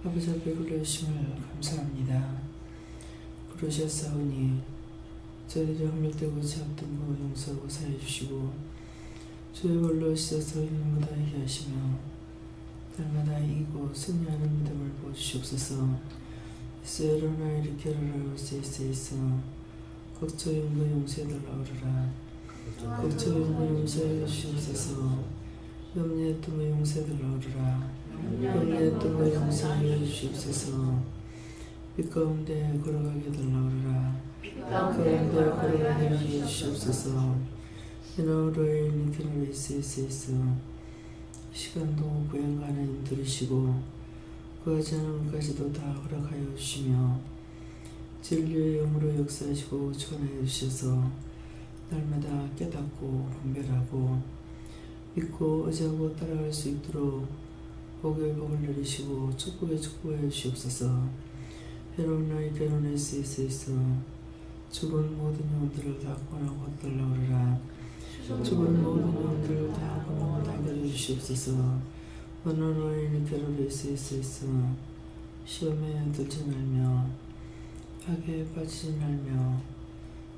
아버지 앞에 불러주심을 감사합니다. 부르셨사오니 저희들이 허물되고자 어떤 거 용서하고 사해주시고 주의 벌로 씻어서 힘보다 이게 하시며 날마다 이기고 승리하는 믿음을 보여주시옵소서. 이스라엘아 일으켜라 세이세이서 걱정용도 용서해달라 오르라. 걱정용도 용서해 주시옵소서. 염려했던 거 용서해달라 오르라. 염려했던 거 용서해 주시옵소서. 빛 가운데 걸어가게 해달라 오르라. 빛 가운데 걸어가게 해 주시옵소서. 이너로의 니케노를 이세이세이서 시간도 구행가는 힘들으시고 구하지 않은 것까지도 다 허락하여 주시며 진리의 영으로 역사하시고 전하여 주셔서 날마다 깨닫고 분별하고 믿고 의지하고 따라갈 수 있도록 복의 복을 내리시고 축복의 축복해 주시옵소서. 해로운 나의 괴로운 에세이세이서 죽은 모든 영혼들을 다 구원하고 달라 오르라. 죽은 모든 영혼들을 다 구원하고 달려 주시옵소서. 원어너의 괴로운 에세이세이서 시험에 들지 말며 악에 빠지지 말며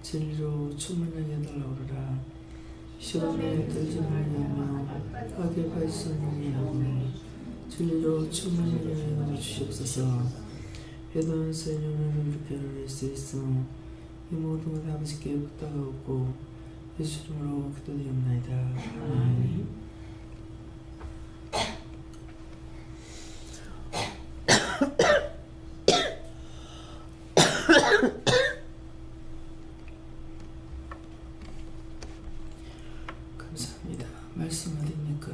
진리로 충만하게 해달라 오르라. 시험에 들지 말며 악에 빠지지 말며 진리로 충만하게 하여 주시옵소서. 해도는 세뇨를 괴로울 수 있어 이 모든 것 아버지께 부탁하고 예수 이름으로 기도드립니다. 아멘. 감사합니다. 말씀 어디입니까?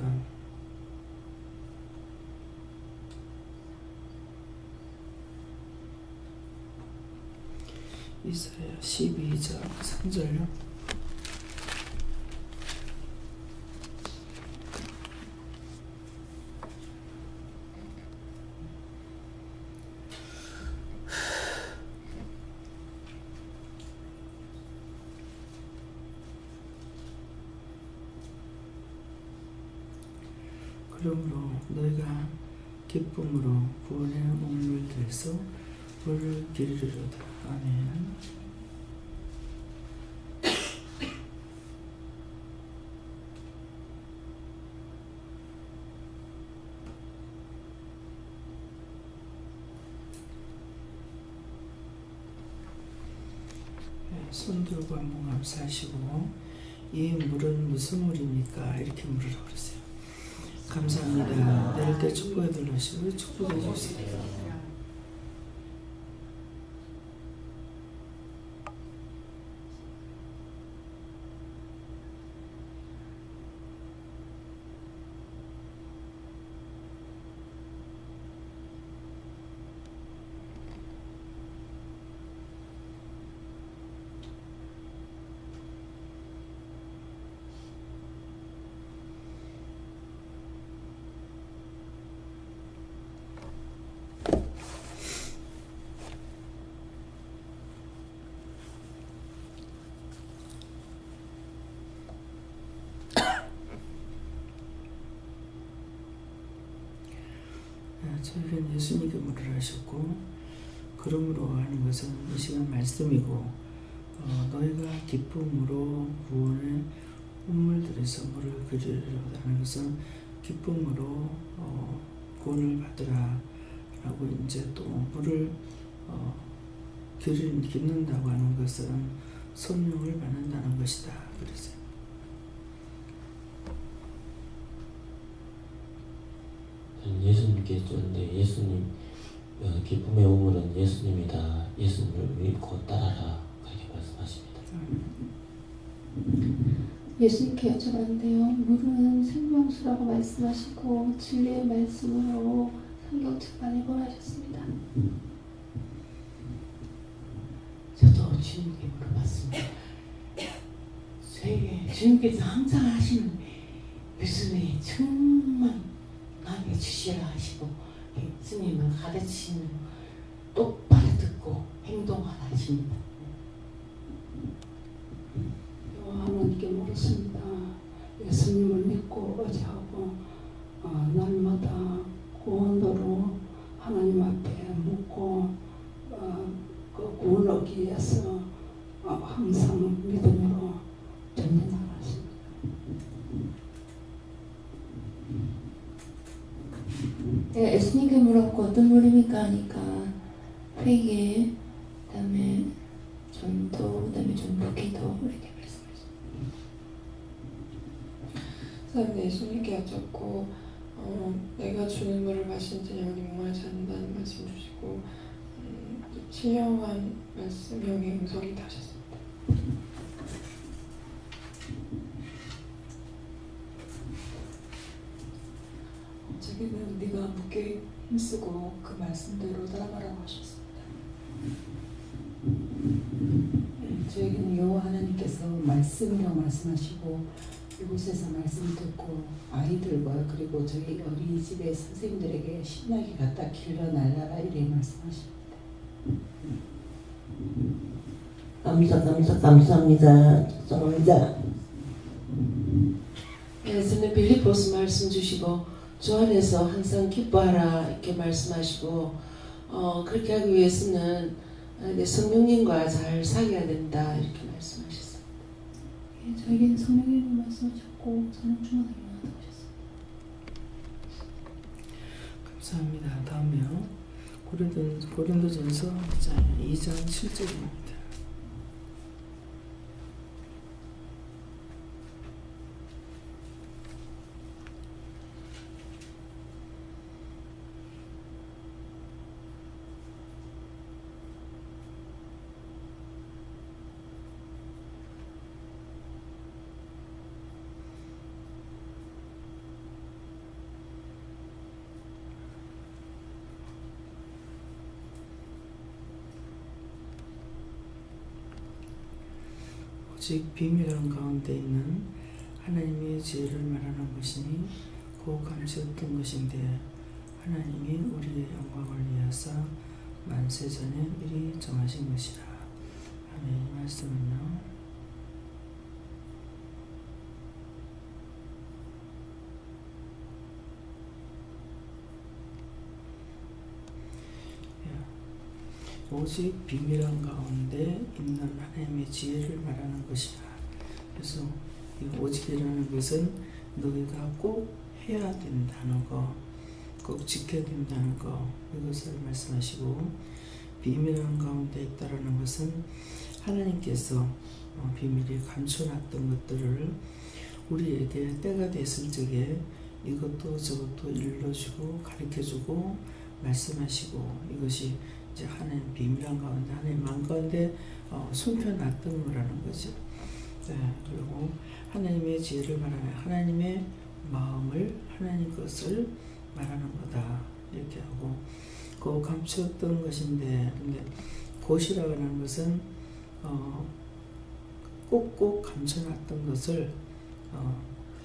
이사야 12장 3절요. 그러므로 너희가 기쁨으로 구원의 옥물들에서 물을 기르리로다. 아멘. 손 들고 한번 감사하시고 이 물은 무슨 물입니까? 이렇게 물으라고 그러세요. 감사합니다. 내릴 때 축복해 달라시고 축복해 주세요. 저희는 예수님께 물을 하셨고 그러므로 하는 것은 이 시간 말씀이고 너희가 기쁨으로 구원의 운물들에서 물을 그리려고 하는 것은 기쁨으로 구원을 받으라 라고 이제 또 물을 기른다고 하는 것은 성령을 받는다는 것이다. 그래서 예수님께 줬는데 예수님 기쁨의 우물은 예수님이다. 예수님을 믿고 따라라. 그렇게 말씀하십니다. 예수님께 여쭤봤는데요. 물은 생명수라고 말씀하시고 진리의 말씀으로 성경 책반에 권하셨습니다. 저도 주님께 물어봤습니다. 주님께서 항상 하시는 말씀이 정말 나에게 주시라 하시고 예수님은 가르치는 똑바로 듣고 행동하라 하십니다. 하나님께 물었습니다. 예수님을 믿고 의지하고 날마다 구원으로 하나님 앞에 묻고 그 구원 얻기 위해서 항상 믿음으로 전진하십니다. 네, 예수님께 물었고 어떤 물입니까 하니까 회개, 그다음에 전도, 그다음에 전도기도 이렇게 말씀하셨습니다. 그다음에 예수님께 여쭙고 내가 주는 물을 마신 영혼이 목마르지 않는다는 말씀 주시고 신령한 말씀 명의 음성이 다셨습니다. 자기는 네가 묻게 힘쓰고 그 말씀대로 따라가라고 하셨습니다. 저에게는 여호와 하나님께서 말씀이라고 말씀하시고 이곳에서 말씀 듣고 아이들과 그리고 저희 어린이집의 선생님들에게 신나게 갖다 길러 날라라 이렇게 말씀하십니다. 감사합니다. 죄송합니다. 예수님 빌립보서 말씀 주시고 주 안에서 항상 기뻐하라 이렇게 말씀하시고 그렇게 하기 위해서는 성령님과 잘 사귀어야 된다 이렇게 말씀하셨습니다. 예, 저에게는 성령님의 말씀하셨고 저는 충만하게 하다고 하셨습니다. 감사합니다. 다음에요. 고린도전서 2장 7절입니다. 오직 비밀한 가운데 있는 하나님의 지혜를 말하는 것이니 곧 감치 없던 것인데 하나님이 우리의 영광을 위하사 만세전에 미리 정하신 것이라. 아멘. 이 말씀은요, 오직 비밀한 가운데 있는 하나님의 지혜를 말하는 것이라. 그래서 이 오직이라는 것은 너희가 꼭 해야 된다는 거, 꼭 지켜야 된다는 거, 이것을 말씀하시고, 비밀한 가운데 있다라는 것은 하나님께서 비밀이 감춰놨던 것들을 우리에게 때가 됐을 적에 이것도 저것도 일러주고 가르쳐주고 말씀하시고, 이것이 이제 하나님 비밀한 가운데, 하나님 마음 가운데 숨겨놨던 거라는 거죠. 네, 그리고 하나님의 지혜를 말하는, 하나님의 마음을, 하나님 것을 말하는 거다 이렇게 하고, 그 감추었던 것인데, 근데 곧이라고 하는 것은 꼭꼭 감춰놨던 것을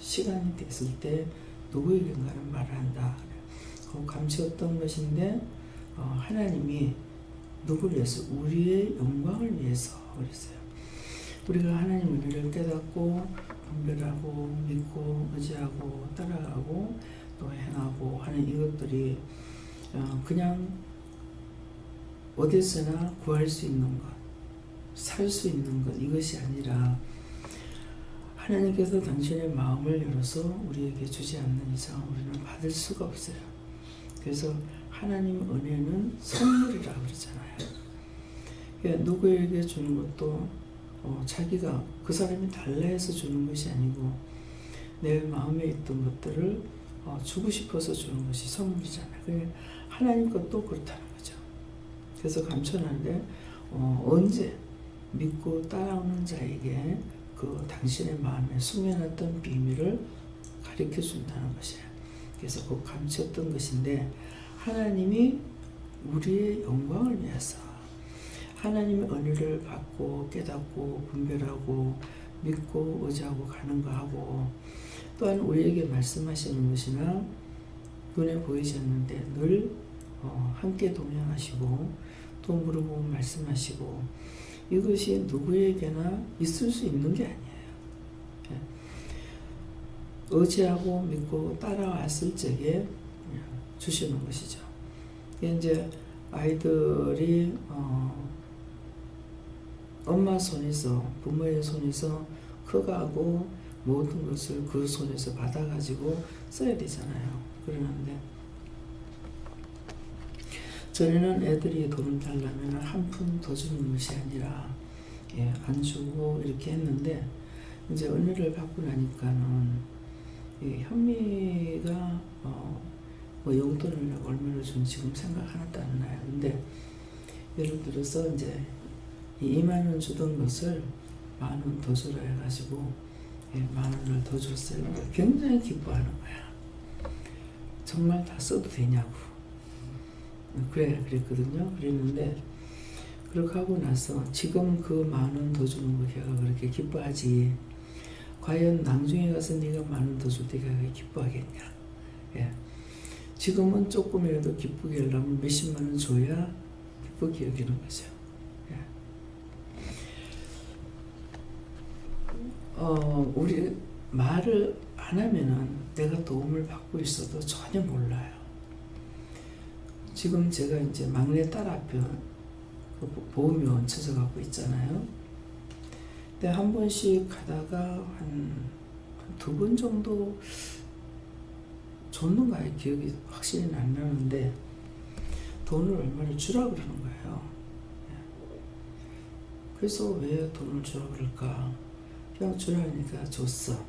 시간이 됐을 때 누구에게인가는 말을 한다. 그 감추었던 것인데 하나님이 누구를 위해서? 우리의 영광을 위해서 그랬어요. 우리가 하나님 은혜를 깨닫고 분별하고 믿고 의지하고 따라가고 또 행하고 하는 이것들이 그냥 어디서나 구할 수 있는 것, 살 수 있는 것, 이것이 아니라 하나님께서 당신의 마음을 열어서 우리에게 주지 않는 이상 우리는 받을 수가 없어요. 그래서 하나님 은혜는 선물이라고 그러잖아요. 그러니까 누구에게 주는 것도 자기가 그 사람이 달라 해서 주는 것이 아니고 내 마음에 있던 것들을 주고 싶어서 주는 것이 선물이잖아요. 그러니까 하나님 것도 그렇다는 거죠. 그래서 감춰놨는데 언제 믿고 따라오는 자에게 그 당신의 마음에 숨겨놨던 비밀을 가르쳐 준다는 것이에요. 그래서 그 감췄던 것인데 하나님이 우리의 영광을 위해서 하나님의 은혜를 받고 깨닫고 분별하고 믿고 의지하고 가는 거 하고, 또한 우리에게 말씀하시는 것이나 눈에 보이지 않는데 늘 함께 동행하시고 또 물어보면 말씀하시고, 이것이 누구에게나 있을 수 있는 게 아니에요. 의지하고 믿고 따라왔을 적에 주시는 것이죠. 이제 아이들이 엄마 손에서, 부모의 손에서 커가고 모든 것을 그 손에서 받아가지고 써야 되잖아요. 그러는데 전에는 애들이 돈을 달라면 한 푼 더 주는 것이 아니라 안 주고 이렇게 했는데 이제 은혜를 받고 나니까는 현미가 뭐 용돈을 얼마나 준 지금 생각 하나도 안 나요. 근데 예를 들어서 이제 2만 원 주던 것을 10,000원 더 주라 해가지고 10,000원을 더 줬어요. 그러니까 굉장히 기뻐하는 거야. 정말 다 써도 되냐고. 그랬거든요. 그랬는데 그렇게 하고 나서 지금 그 10,000원 더 주는 거 걔가 그렇게 기뻐하지. 과연 나중에 가서 네가 10,000원 더 줄 때 걔가 기뻐하겠냐. 지금은 조금이라도 기쁘게 하려면 몇십만 원 줘야 기쁘게 여기는 거죠. 우리 말을 안 하면은 내가 도움을 받고 있어도 전혀 몰라요. 지금 제가 이제 막내 딸 앞에 보험료원 찾아가고 있잖아요. 근데 한 번씩 가다가 한 2번 정도 줬는가요? 기억이 확실히 안 나는데 돈을 얼마를 주라 그러는 거예요. 그래서 왜 돈을 주라 그럴까? 그냥 주라니까 줬어.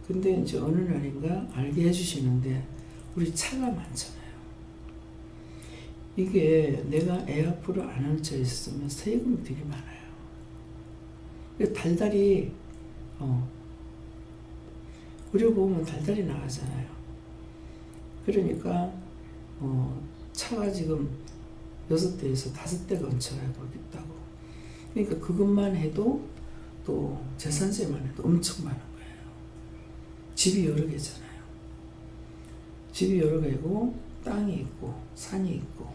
근데 이제 어느 날인가 알게 해주시는데 우리 차가 많잖아요. 이게 내가 애 앞으로 안 얹혀 있으면 세금이 되게 많아요. 달달이 의료보험은 달달이 나가잖아요. 그러니까 차가 지금 6대에서 5대가 얹혀가고 있다고. 그러니까 그것만 해도 또 재산세만 해도 엄청 많은 거예요. 집이 여러 개잖아요. 집이 여러 개고 땅이 있고 산이 있고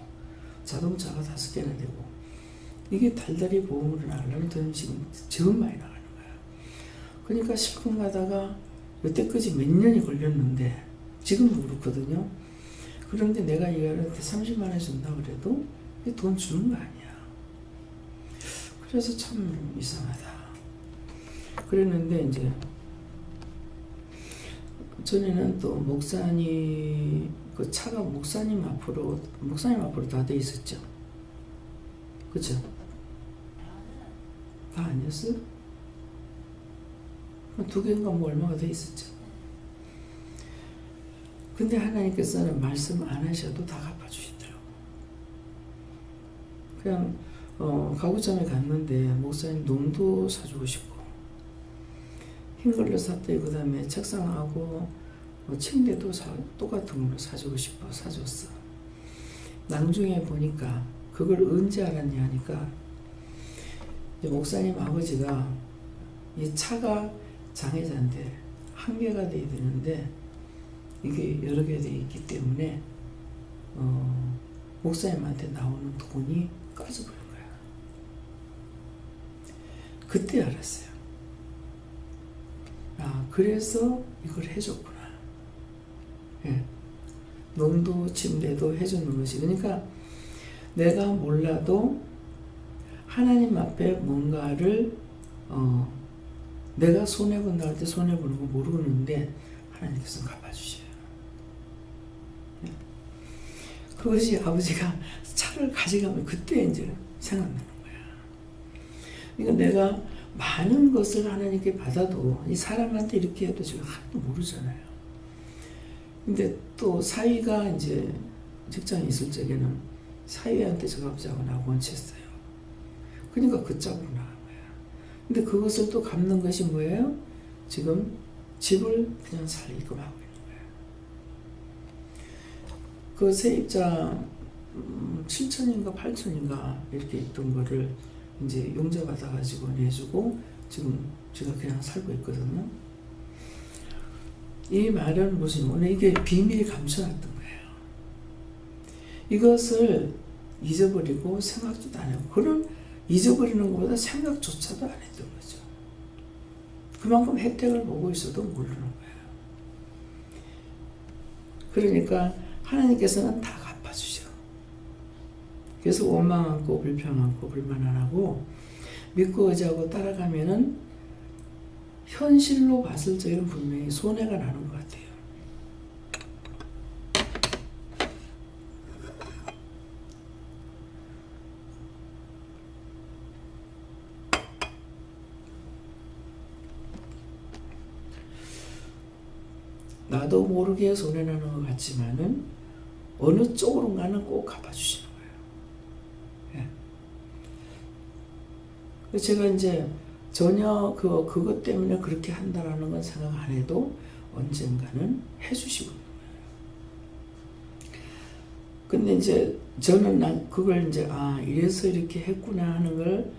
자동차가 5개나 되고 이게 달달이 보험으로 나가려면 돈 지금 제법 많이 나가는 거예요. 그러니까 실컷 가다가 여태까지 몇 년이 걸렸는데 지금도 그렇거든요. 그런데 내가 이 애한테 30만 원 준다 그래도 돈 주는 거 아니야. 그래서 참 이상하다. 그랬는데 이제 전에는 또 목사님 그 차가 목사님 앞으로 다 돼 있었죠. 그죠? 다 아니었어요? 2개인가 뭐 얼마가 돼 있었죠. 근데 하나님께서는 말씀 안 하셔도 다 갚아주시더라고. 그냥 가구점에 갔는데 목사님 농도 사주고 싶고 흰 걸로 샀대요. 그 다음에 책상하고 침대도 똑같은 걸로 사주고 싶어 사줬어. 나중에 보니까 그걸 언제 알았냐 하니까 이제 목사님 아버지가 이 차가 장애자인데 한 개가 돼야 되는데 이게 여러 개 돼 있기 때문에 목사님한테 나오는 돈이 꺼져버린 거야. 그때 알았어요. 아, 그래서 이걸 해줬구나. 농도 침대도 해주는 것이. 그러니까 내가 몰라도 하나님 앞에 뭔가를 내가 손해본다 할 때 손해보는 거 모르는데 하나님께서 갚아주셔요. 그것이 아버지가 차를 가져가면 그때 이제 생각나는 거야. 그러니까 내가 많은 것을 하나님께 받아도 이 사람한테 이렇게 해도 지금 하나도 모르잖아요. 근데 또 사위가 이제 직장에 있을 적에는 사위한테 저가 보자고 나하고 원치했어요. 그러니까 그 짝으로 나간 거야. 근데 그것을 또 갚는 것이 뭐예요? 지금 집을 그냥 살리고 하고 있는 거야. 그 세입자 7천인가 8천인가 이렇게 있던 거를 이제 용자 받아가지고 내주고 지금 제가 그냥 살고 있거든요. 이 말은 무슨 오늘 이게 비밀이 감춰놨던 거예요. 이것을 잊어버리고 생각도 안 하고 그런 잊어버리는 것보다 생각조차도 안 했던 거죠. 그만큼 혜택을 보고 있어도 모르는 거예요. 그러니까 하나님께서는 다 갚아주셔요. 그래서 원망 않고 불평 않고 불만 안 하고 믿고 의지하고 따라가면은 현실로 봤을 적에는 분명히 손해가 나는 것 같아요. 나도 모르게 손해나는 것 같지만은 어느 쪽으로가는 꼭 갚아주시는 거예요. 예. 제가 이제 전혀 그것 때문에 그렇게 한다라는 건 생각 안 해도 언젠가는 해주시고 있는 거예요. 근데 이제 저는 그걸 이제 이래서 이렇게 했구나 하는 걸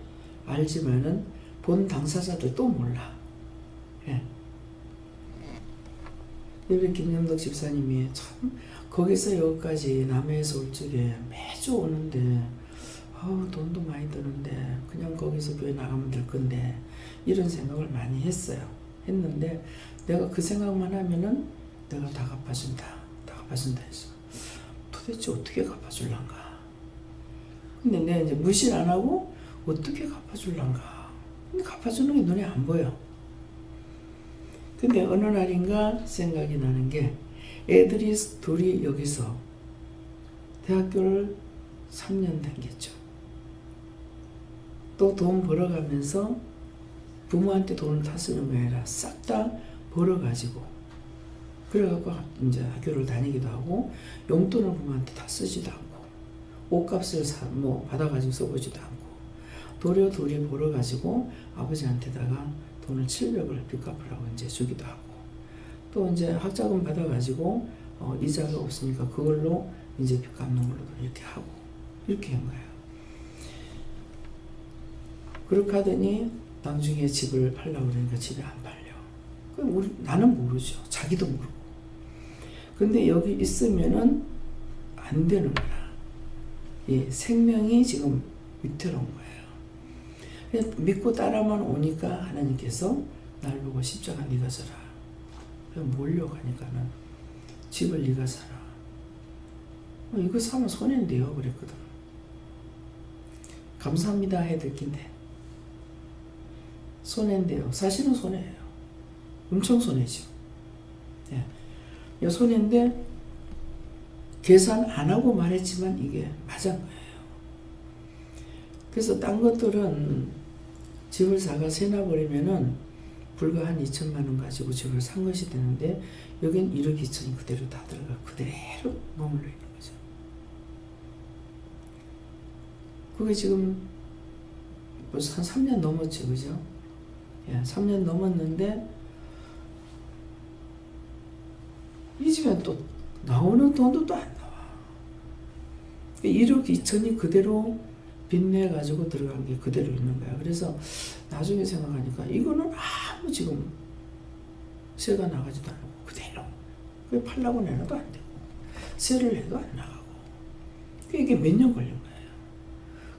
알지만은 본 당사자들 또 몰라. 예. 우리 김영덕 집사님이 참 거기서 여기까지 남해에서 올 적에 매주 오는데 돈도 많이 드는데 그냥 거기서 교회 나가면 될 건데 이런 생각을 많이 했는데 내가 그 생각만 하면은 내가 다 갚아준다 해서 도대체 어떻게 갚아줄란가. 근데 내가 이제 무시를 안 하고 어떻게 갚아줄란가. 근데 갚아주는 게 눈에 안 보여. 근데 어느 날인가 생각이 나는 게 애들이 둘이 여기서 대학교를 3년 다녔죠. 또 돈 벌어가면서 부모한테 돈을 다 쓰는 게 아니라 싹 다 벌어가지고 그래갖고 이제 학교를 다니기도 하고 용돈을 부모한테 다 쓰지도 않고 옷값을 받아가지고 써보지도 않고 도리어 둘이 벌어가지고 아버지한테다가 돈을 700을 빚 갚으라고 이제 주기도 하고 또 이제 학자금 받아가지고 이자가 없으니까 그걸로 이제 빚 갚는 걸로 이렇게 하고 이렇게 한 거예요. 그렇게 하더니 나중에 집을 팔려고 그러니까 집이 안 팔려. 나는 모르죠. 자기도 모르고. 근데 여기 있으면은 안 되는 거야. 이 생명이 지금 위태로운 거예요. 믿고 따라만 오니까 하나님께서 날 보고 십자가 네가 져라. 몰려가니까는 집을 네가 사라. 이거 사면 손해인데요 그랬거든. 감사합니다 해야 될 긴데 손해인데요. 사실은 손해예요. 엄청 손해죠. 예. 손해인데 계산 안 하고 말했지만 이게 맞은 거예요. 그래서 딴 것들은 집을 사가 세나버리면은 불과 한 2천만 원 가지고 집을 산 것이 되는데 여긴 1억 2천이 그대로 다 들어가 그대로 머물러 있는 거죠. 그게 지금 벌써 한 3년 넘었죠. 그죠? 예, 3년 넘었는데 이 집에 또 나오는 돈도 또 안 나와. 1억 2천이 그대로 빚내가지고 들어간 게 그대로 있는 거야. 그래서 나중에 생각하니까 이거는 아무 지금 세가 나가지도 않고 그대로 팔라고 내놔도 안 되고 세를 내도 안 나가고 이게 몇 년 걸린 거예요.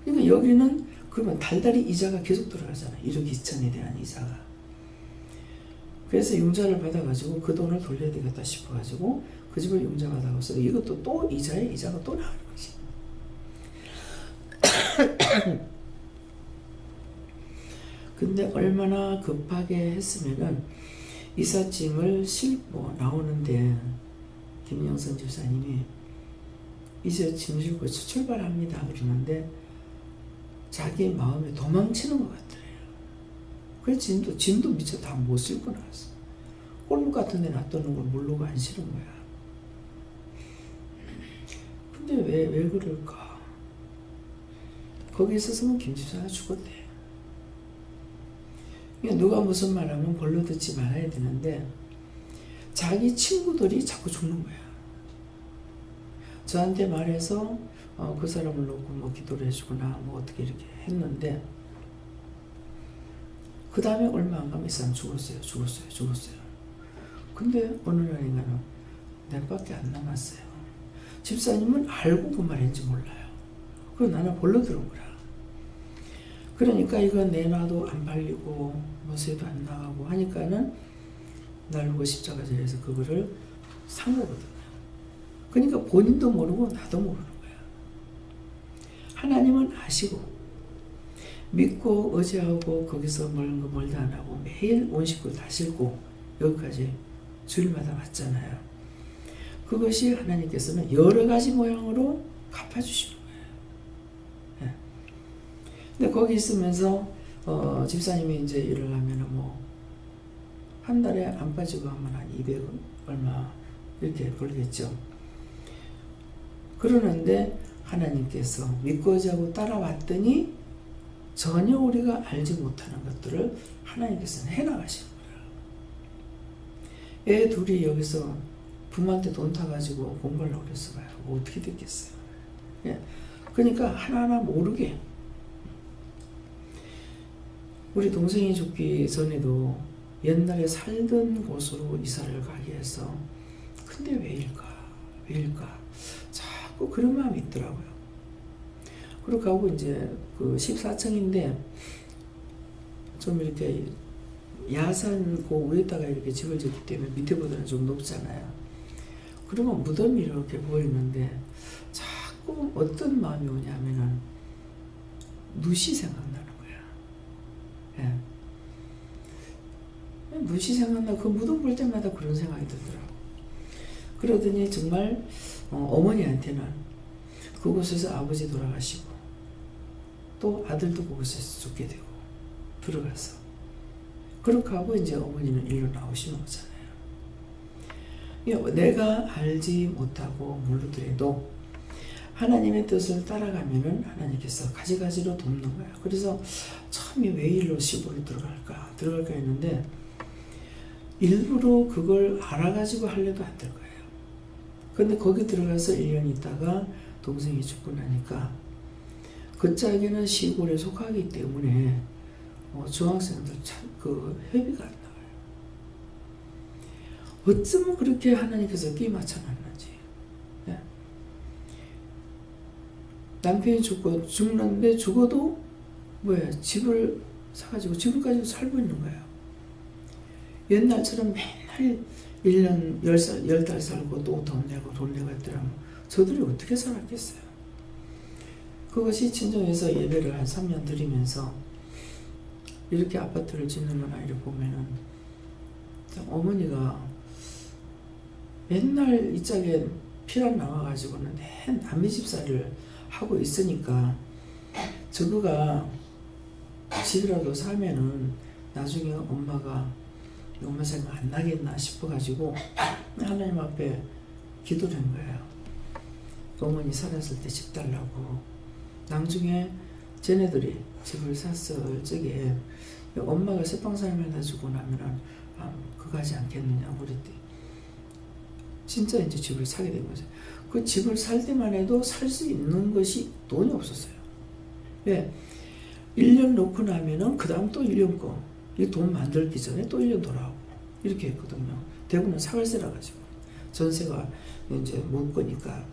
그러니까 여기는 그러면 달달이 이자가 계속 들어가잖아. 1억 2천에 대한 이자가. 그래서 융자를 받아가지고 그 돈을 돌려야 되겠다 싶어가지고 그 집을 융자 받아서 이것도 또 이자에 이자가 또 나가는 거지. 근데 얼마나 급하게 했으면은 이삿짐을 싣고 나오는데 김영선 집사님이 이제 짐 싣고 출발합니다 그러는데 자기 마음에 도망치는 것 같더래요. 그래서 짐도 미처 다 못 싣고 나왔어. 골목 같은 데 놔두는 걸 모르고 안 실은 거야. 근데 왜 그럴까? 거기 있었으면 김 집사가 죽었대. 누가 무슨 말하면 벌로 듣지 말아야 되는데 자기 친구들이 자꾸 죽는 거야. 저한테 말해서 그 사람을 놓고 뭐 기도를 해주거나 뭐 어떻게 이렇게 했는데 그 다음에 얼마 안 가면 이 사람 죽었어요. 근데 어느 날인가는 내밖에 안 남았어요. 집사님은 알고 그 말인지 몰라요. 그리고 나는 벌로 들은 거라. 그러니까 이거 내놔도 안 팔리고 모세도 안 나가고 하니까는 날 보고 십자가절에서 그거를 산 거거든요. 그러니까 본인도 모르고 나도 모르는 거야. 하나님은 아시고 믿고 의지하고 거기서 멀다 안 하고 매일 온 식구 다 싣고 여기까지 주일마다 왔잖아요. 그것이 하나님께서는 여러 가지 모양으로 갚아주시는 거예요. 예. 근데 거기 있으면서 집사님이 이제 일을 하면은 뭐 한 달에 안 빠지고 하면 한 200 얼마 이렇게 벌겠죠. 그러는데 하나님께서 믿고 의지하고 따라왔더니 전혀 우리가 알지 못하는 것들을 하나님께서는 해나가시는 거예요. 애 둘이 여기서 부모한테 돈 타가지고 공부하려고 그랬어요. 뭐 어떻게 됐겠어요. 예. 그러니까 하나하나 모르게 우리 동생이 죽기 전에도 옛날에 살던 곳으로 이사를 가게 해서 근데 왜일까 자꾸 그런 마음이 있더라고요. 그리고 가고 이제 그 14층인데 좀 이렇게 야산 그 위에다가 이렇게 집을 짓기 때문에 밑에보다는 좀 높잖아요. 그러면 무덤이 이렇게 보이는데 자꾸 어떤 마음이 오냐면은 룻이 생각나는 거야. 예. 룻이 생각나. 그 무덤 볼 때마다 그런 생각이 들더라고. 그러더니 정말 어머니한테는 그곳에서 아버지 돌아가시고 또 아들도 그곳에서 죽게 되고 들어가서 그렇게 하고 이제 어머니는 일로 나오시는 거잖아요. 내가 알지 못하고 모르더라도 하나님의 뜻을 따라가면은 하나님께서 가지가지로 돕는 거야. 그래서 처음에 왜 일로 시골로 들어갈까 했는데 일부러 그걸 알아가지고 하려도 안 될 거예요. 근데 거기 들어가서 1년 있다가 동생이 죽고 나니까 그 짝에는 시골에 속하기 때문에 중학생들 참 그 회비가 안 나와요. 어쩌면 그렇게 하나님께서 끼 맞춰놨는지. 예. 남편이 죽는데 죽어도 집을 사가지고 지금까지 살고 있는 거예요. 옛날처럼 맨날 1년 10달 살고 또 돈 내고 했더라면 저들이 어떻게 살았겠어요. 그것이 친정에서 예배를 한 3년 드리면서 이렇게 아파트를 짓는 거나 이렇게 보면은 어머니가 맨날 이 짝에 피란 나와가지고는 내 남의 집살이를 하고 있으니까 저거가 집이라도 사면은 나중에 엄마 생각 안 나겠나 싶어가지고 하나님 앞에 기도를 한 거예요. 어머니 살았을 때 집 달라고. 나중에 쟤네들이 집을 샀을 적에 엄마가 새빵살만 해주고 나면은 그거하지 않겠느냐고 그랬대. 진짜 이제 집을 사게 된 거죠. 그 집을 살 때만 해도 살 수 있는 것이 돈이 없었어요. 왜? 1년 놓고 나면은 그 다음 또 1년 거. 이 돈 만들기 전에 또 1년 돌아오고. 이렇게 했거든요. 대구는 사월세라 가지고. 전세가 이제 못 거니까.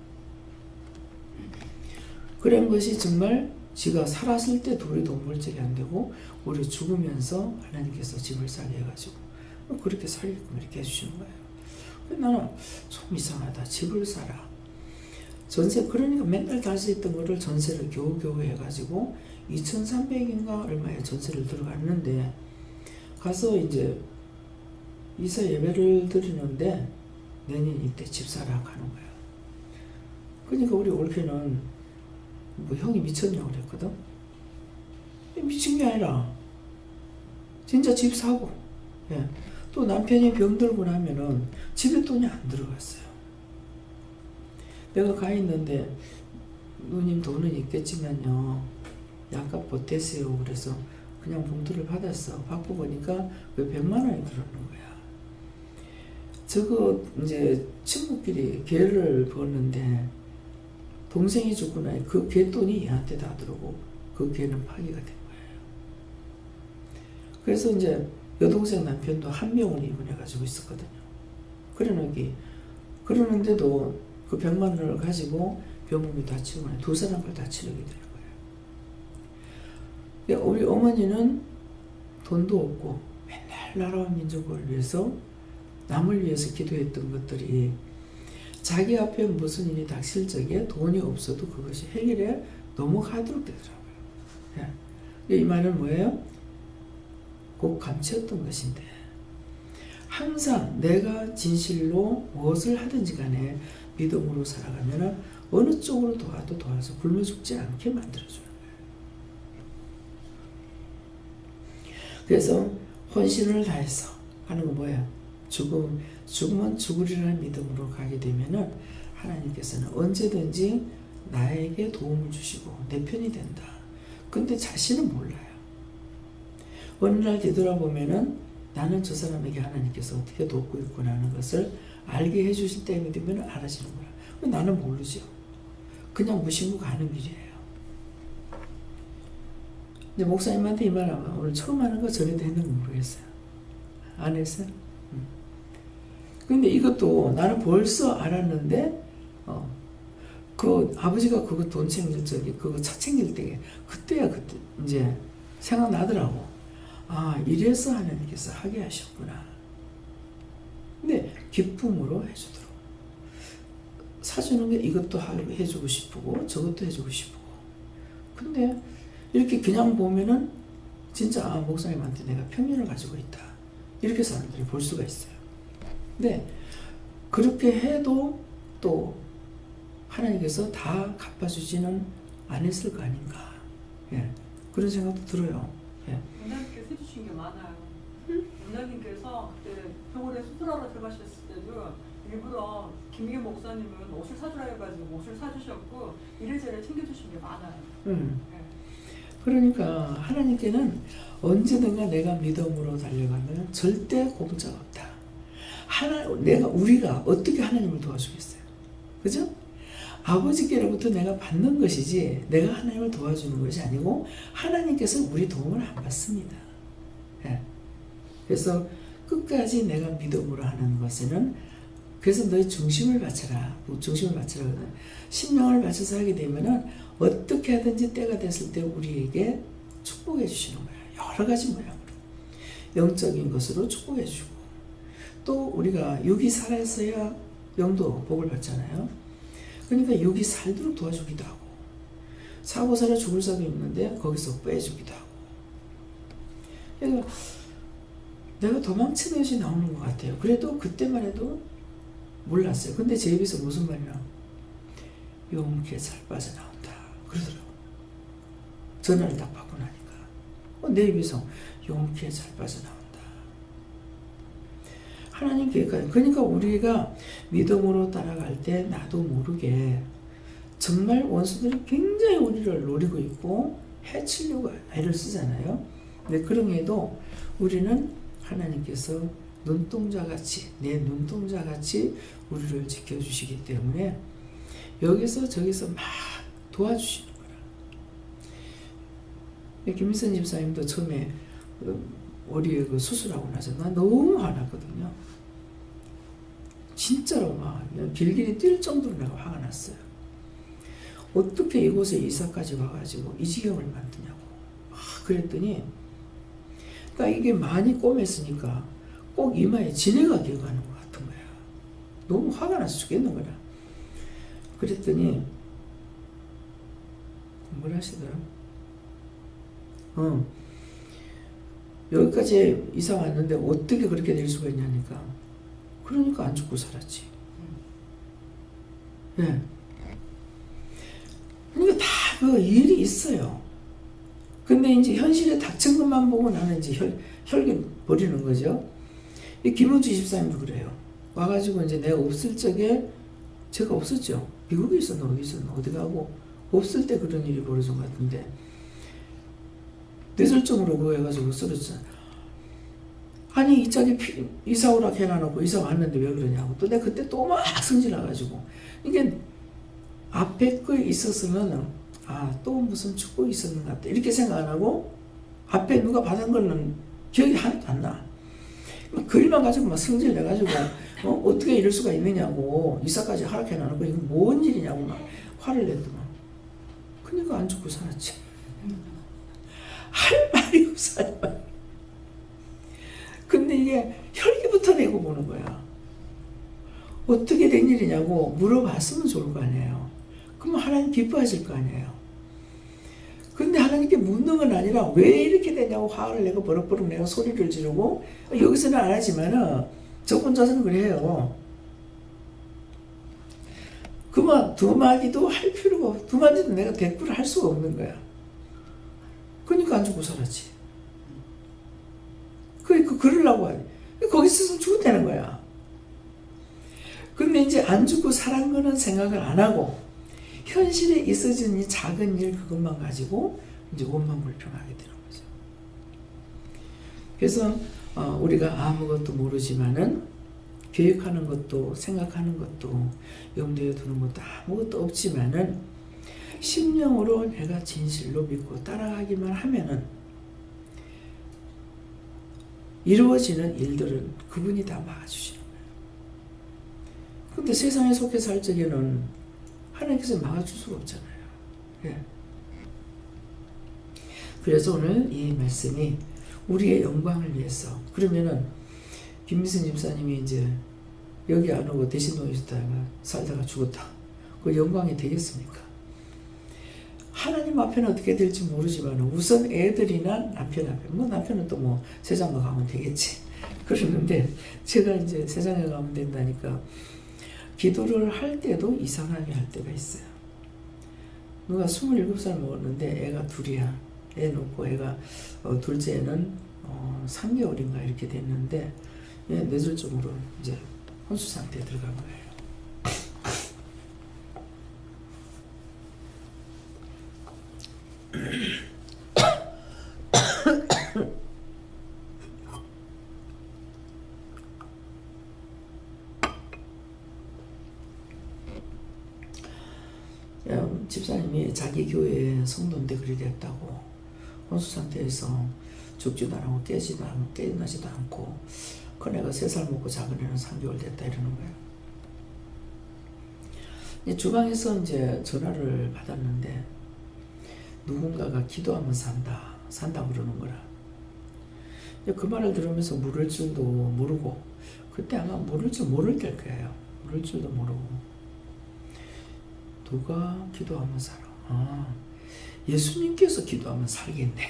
그런 것이 정말 지가 살았을 때 둘이 돈 벌적이 안 되고 우리 죽으면서 하나님께서 집을 사게 해가지고 그렇게 살게끔 이렇게 해주시는 거예요. 나는 좀 이상하다. 집을 사라. 전세 그러니까 맨날 갈 수 있던 거를 전세를 겨우겨우 해가지고 2,300인가 얼마에 전세를 들어갔는데 가서 이제 이사 예배를 드리는데 내년 이때 집 사라 하는 거야. 그러니까 우리 올케는 형이 미쳤냐고 그랬거든. 미친 게 아니라 진짜 집 사고. 예. 또 남편이 병들고 나면은 집에 돈이 안 들어갔어요. 내가 가 있는데 누님 돈은 있겠지만요 약값 보태세요. 그래서 그냥 봉투를 받았어. 받고 보니까 왜 100만 원이 들어오는 거야. 저거 이제 친구끼리 개를 버는데 동생이 죽고 나니 그 개 돈이 얘한테 다 들어오고 그 개는 파기가 된 거예요. 그래서 이제 여동생 남편도 한 명을 입원해가지고 있었거든요. 그러는데도 그 100만 원을 가지고 병원비 다 치우고 두 사람 걸 다 치르게 되는 거예요. 우리 어머니는 돈도 없고 맨날 나라와 민족을 위해서 남을 위해서 기도했던 것들이 자기 앞에 무슨 일이 닥칠 적에 돈이 없어도 그것이 해결에 넘어가도록 되더라고요. 예. 이 말은 뭐예요? 꼭 감추었던 것인데 항상 내가 진실로 무엇을 하든지 간에 믿음으로 살아가면 어느 쪽으로 도와서 굶어 죽지 않게 만들어주는 거예요. 그래서 헌신을 다해서 하는 건 뭐예요? 죽으면 죽으리라는 믿음으로 가게 되면은 하나님께서는 언제든지 나에게 도움을 주시고 내 편이 된다. 근데 자신은 몰라요. 어느 날 뒤돌아보면은 나는 저 사람에게 하나님께서 어떻게 돕고 있구나 하는 것을 알게 해주실 때가 되면 알아지는 거야. 나는 모르죠. 그냥 무심코 가는 길이에요. 근데 목사님한테 이 말하면 오늘 처음 하는 거 전에도 했는지 모르겠어요. 안 했어요? 근데 이것도 나는 벌써 알았는데 그 아버지가 그거 돈 챙길 적에 그거 차 챙길 때 그때야 그때 이제 생각나더라고. 아, 이래서 하나님께서 하게 하셨구나. 근데 기쁨으로 해주도록. 사주는 게 이것도 해주고 싶고 저것도 해주고 싶고. 근데 이렇게 그냥 보면은 진짜 아, 목사님한테 내가 편견을 가지고 있다. 이렇게 사람들이 볼 수가 있어요. 근데 그렇게 해도 또 하나님께서 다 갚아주지는 않았을 거 아닌가. 예. 그런 생각도 들어요. 예. 원장님께서 해주신 게 많아요. 원장님께서 그때 병원에 수술하러 들어가셨을 때도 일부러 김미경 목사님은 옷을 사주라 해가지고 옷을 사주셨고 이래저래 챙겨주신 게 많아요. 네. 그러니까 하나님께는 언제든가 내가 믿음으로 달려가면 절대 공짜가 없다. 우리가 어떻게 하나님을 도와주겠어요? 그죠? 아버지께로부터 내가 받는 것이지 내가 하나님을 도와주는 것이 아니고 하나님께서 우리 도움을 안 받습니다. 예. 그래서 끝까지 내가 믿음으로 하는 것에는 그래서 너의 중심을 바쳐라. 중심을 바쳐라. 신명을 바쳐서 하게 되면은 어떻게 하든지 때가 됐을 때 우리에게 축복해 주시는 거야. 여러 가지 모양으로. 영적인 것으로 축복해 주고 또 우리가 육이 살아있어야 영도 복을 받잖아요. 그러니까 육이 살도록 도와주기도 하고 사고 살아 죽을 사도 있는데 거기서 빼주기도 하고 그러니까 내가 도망치듯이 나오는 것 같아요. 그래도 그때만 해도 몰랐어요. 근데 제 입에서 무슨 말이야? 용케 잘 빠져나온다 그러더라고. 전화를 딱 받고 나니까 내 입에서 용케 잘 빠져나온다. 하나님 계획하는. 그러니까 우리가 믿음으로 따라갈 때 나도 모르게 정말 원수들이 굉장히 우리를 노리고 있고 해치려고 애를 쓰잖아요. 근데 그럼에도 우리는 하나님께서 눈동자같이 내 눈동자같이 우리를 지켜주시기 때문에 여기서 저기서 막 도와주시는 거라. 김민선 집사님도 처음에 머리에 그 수술하고 나서 나 너무 화났거든요. 진짜로 막 빌길이 뛸 정도로 내가 화가 났어요. 어떻게 이곳에 이사까지 와가지고 이 지경을 만드냐고. 그랬더니 그러니까 이게 많이 꼬맸으니까 꼭 이마에 진해가 기어가는 것 같은 거야. 너무 화가 나서 죽겠는 거라. 그랬더니 뭘 하시더라? 여기까지 이사 왔는데 어떻게 그렇게 될 수가 있냐니까. 그러니까 안 죽고 살았지. 네. 그러니까 다 그 일이 있어요. 근데 이제 현실에 닥친 것만 보고 나는 이제 혈기 버리는 거죠. 이 김은주 집사님도 그래요. 와가지고 이제 내가 없을 적에 제가 없었죠. 미국에 있었나 어디 있었나 어디 가고 없을 때 그런 일이 벌어진 것 같은데 뇌설정으로 그거 해가지고 쓰러졌잖아. 아니 이 짝이 이사 오라 해놔놓고 이사 왔는데 왜 그러냐고. 또 내가 그때 또 막 성질나가지고 이게 앞에 거에 있었으면 또 무슨 축복이 있었는 것 같다 이렇게 생각 안 하고 앞에 누가 받은 거는 기억이 하나도 안 나. 그 일만 가지고 막 성질 내가지고 어떻게 이럴 수가 있느냐고 이사까지 허락해놔놓고 이거 뭔 일이냐고 막 화를 냈더만. 그러니까 안 죽고 살았지. 할 말이 없어. 할 말. 근데 이게 혈기부터 내고 보는 거야. 어떻게 된 일이냐고 물어봤으면 좋을 거 아니에요. 그러면 하나님 기뻐하실 거 아니에요. 하나님께 묻는 건 아니라 왜 이렇게 되냐고 화를 내고 버럭버럭 내고 소리를 지르고, 여기서는 안 하지만은 저 혼자서는 그래요. 그만 두 마디도 할 필요가 없고, 두 마디도 내가 대꾸를 할 수가 없는 거야. 그러니까 안 죽고 살았지. 그러려고 하니. 거기 있으면 죽었다는 거야. 근데 이제 안 죽고 살은 거는 생각을 안 하고, 현실에 있어진 이 작은 일 그것만 가지고 이제 원망 불평하게 되는 거죠. 그래서 우리가 아무것도 모르지만은 계획하는 것도 생각하는 것도 염두에 두는 것도 아무것도 없지만은 심령으로 내가 진실로 믿고 따라가기만 하면은 이루어지는 일들은 그분이 다 막아주시는 거예요. 근데 세상에 속해 살 적에는 하나님께서 막아줄 수가 없잖아요. 예. 그래서 오늘 이 말씀이 우리의 영광을 위해서, 그러면은 김미선 집사님이 이제 여기 안 오고 대신동에 살다가 죽었다. 그 영광이 되겠습니까? 하나님 앞에는 어떻게 될지 모르지만 우선 애들이나 남편 앞에, 뭐 남편은 또 뭐 세상에 가면 되겠지. 그러는데 제가 이제 세상에 가면 된다니까 기도를 할 때도 이상하게 할 때가 있어요. 누가 27살 먹었는데 애가 둘이야. 애 놓고 애가 둘째는 3개월인가 이렇게 됐는데 뇌졸중으로 이제 혼수 상태에 들어간 거예요. 집사님이 자기 교회 성도인데 그리 됐다고, 혼수 상태에서 죽지도 않고 깨어나지도 않고, 큰애가 3살 먹고 작은 애는 3개월 됐다 이러는 거예요. 주방에서 이제 전화를 받았는데 누군가가 기도하면 산다 그러는 거라. 그 말을 들으면서 물을 줄도 모르고, 그때 아마 모를 줄 모를 때일 거예요. 모를 줄도 모르고, 누가 기도하면 살아. 예수님께서 기도하면 살겠네.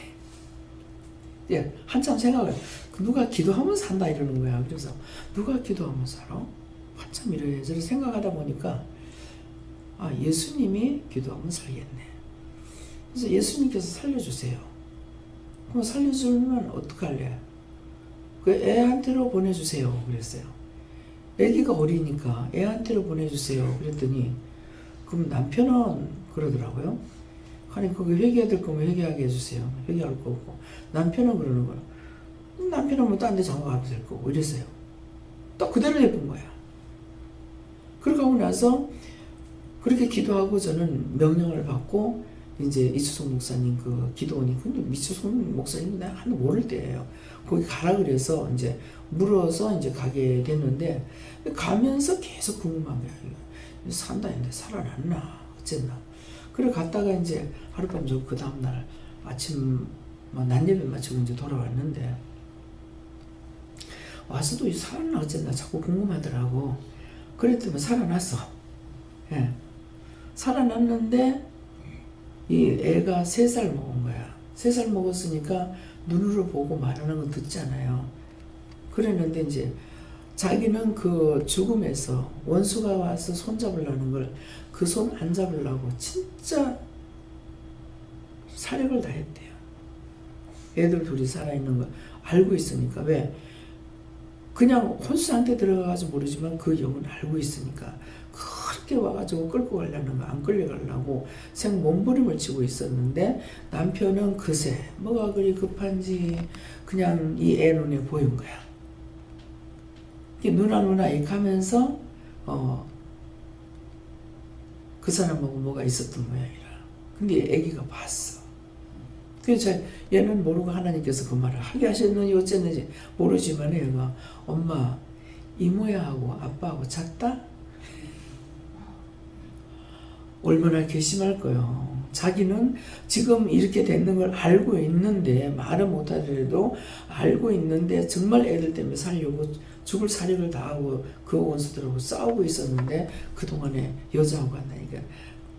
예, 한참 생각을, 누가 기도하면 산다 이러는 거야. 그래서 누가 기도하면 살아? 한참 이래저래 생각하다 보니까 예수님이 기도하면 살겠네. 그래서 예수님께서 살려주세요. 그럼 살려주면 어떡할래? 그 애한테로 보내주세요. 그랬어요. 애기가 어리니까 애한테로 보내주세요. 그랬더니 그럼 남편은 그러더라고요. 아니 그거 회개해야 될 거면 회개하게 해주세요. 회개할 거고. 남편은 그러는 거야. 남편은 뭐 딴 데 장가가도 될 거고 이랬어요. 또 그대로 해본 거야. 그러고 하고 나서 그렇게 기도하고 저는 명령을 받고 이제 이수성 목사님 그 기도원이, 근데 이수성 목사님은 내가 한 모를 때예요. 거기 가라 그래서 이제 물어서 이제 가게 됐는데, 가면서 계속 궁금한 거야. 산다 했는데 살아났나 어쨌나. 그래 갔다가 이제 하룻밤 자고 그 다음날 아침 낮예배 마치고 이제 돌아왔는데, 와서도 살아나 어쨌나 자꾸 궁금하더라고. 그랬더니 살아났어. 예. 살아났는데 이 애가 3살 먹은 거야. 3살 먹었으니까 눈으로 보고 말하는 건 듣잖아요. 그랬는데 이제 자기는 그 죽음에서 원수가 와서 손 잡으려는 걸 그 손 안 잡으려고 진짜 사력을 다했대요. 애들 둘이 살아있는 거 알고 있으니까. 왜? 그냥 혼수 상태 들어가가지고 모르지만 그 영은 알고 있으니까 그렇게 와가지고 끌고 가려는 거, 안 끌려가려고 생 몸부림을 치고 있었는데, 남편은 그새 뭐가 그리 급한지 그냥 이 애 눈에 보인 거야. 누나 이렇게 하면서 그 사람하고 뭐가 있었던 모양이라. 근데 애기가 봤어. 그래서 얘는 모르고 하나님께서 그 말을 하게 하셨는지 어쨌는지 모르지만 얘가 엄마 이모야하고 아빠하고 잤다? 얼마나 괘씸할 거요. 자기는 지금 이렇게 되는 걸 알고 있는데, 말은 못하더라도 알고 있는데 정말 애들 때문에 살려고 죽을 사력을 다하고 그 원수들하고 싸우고 있었는데 그동안에 여자하고 간다니까.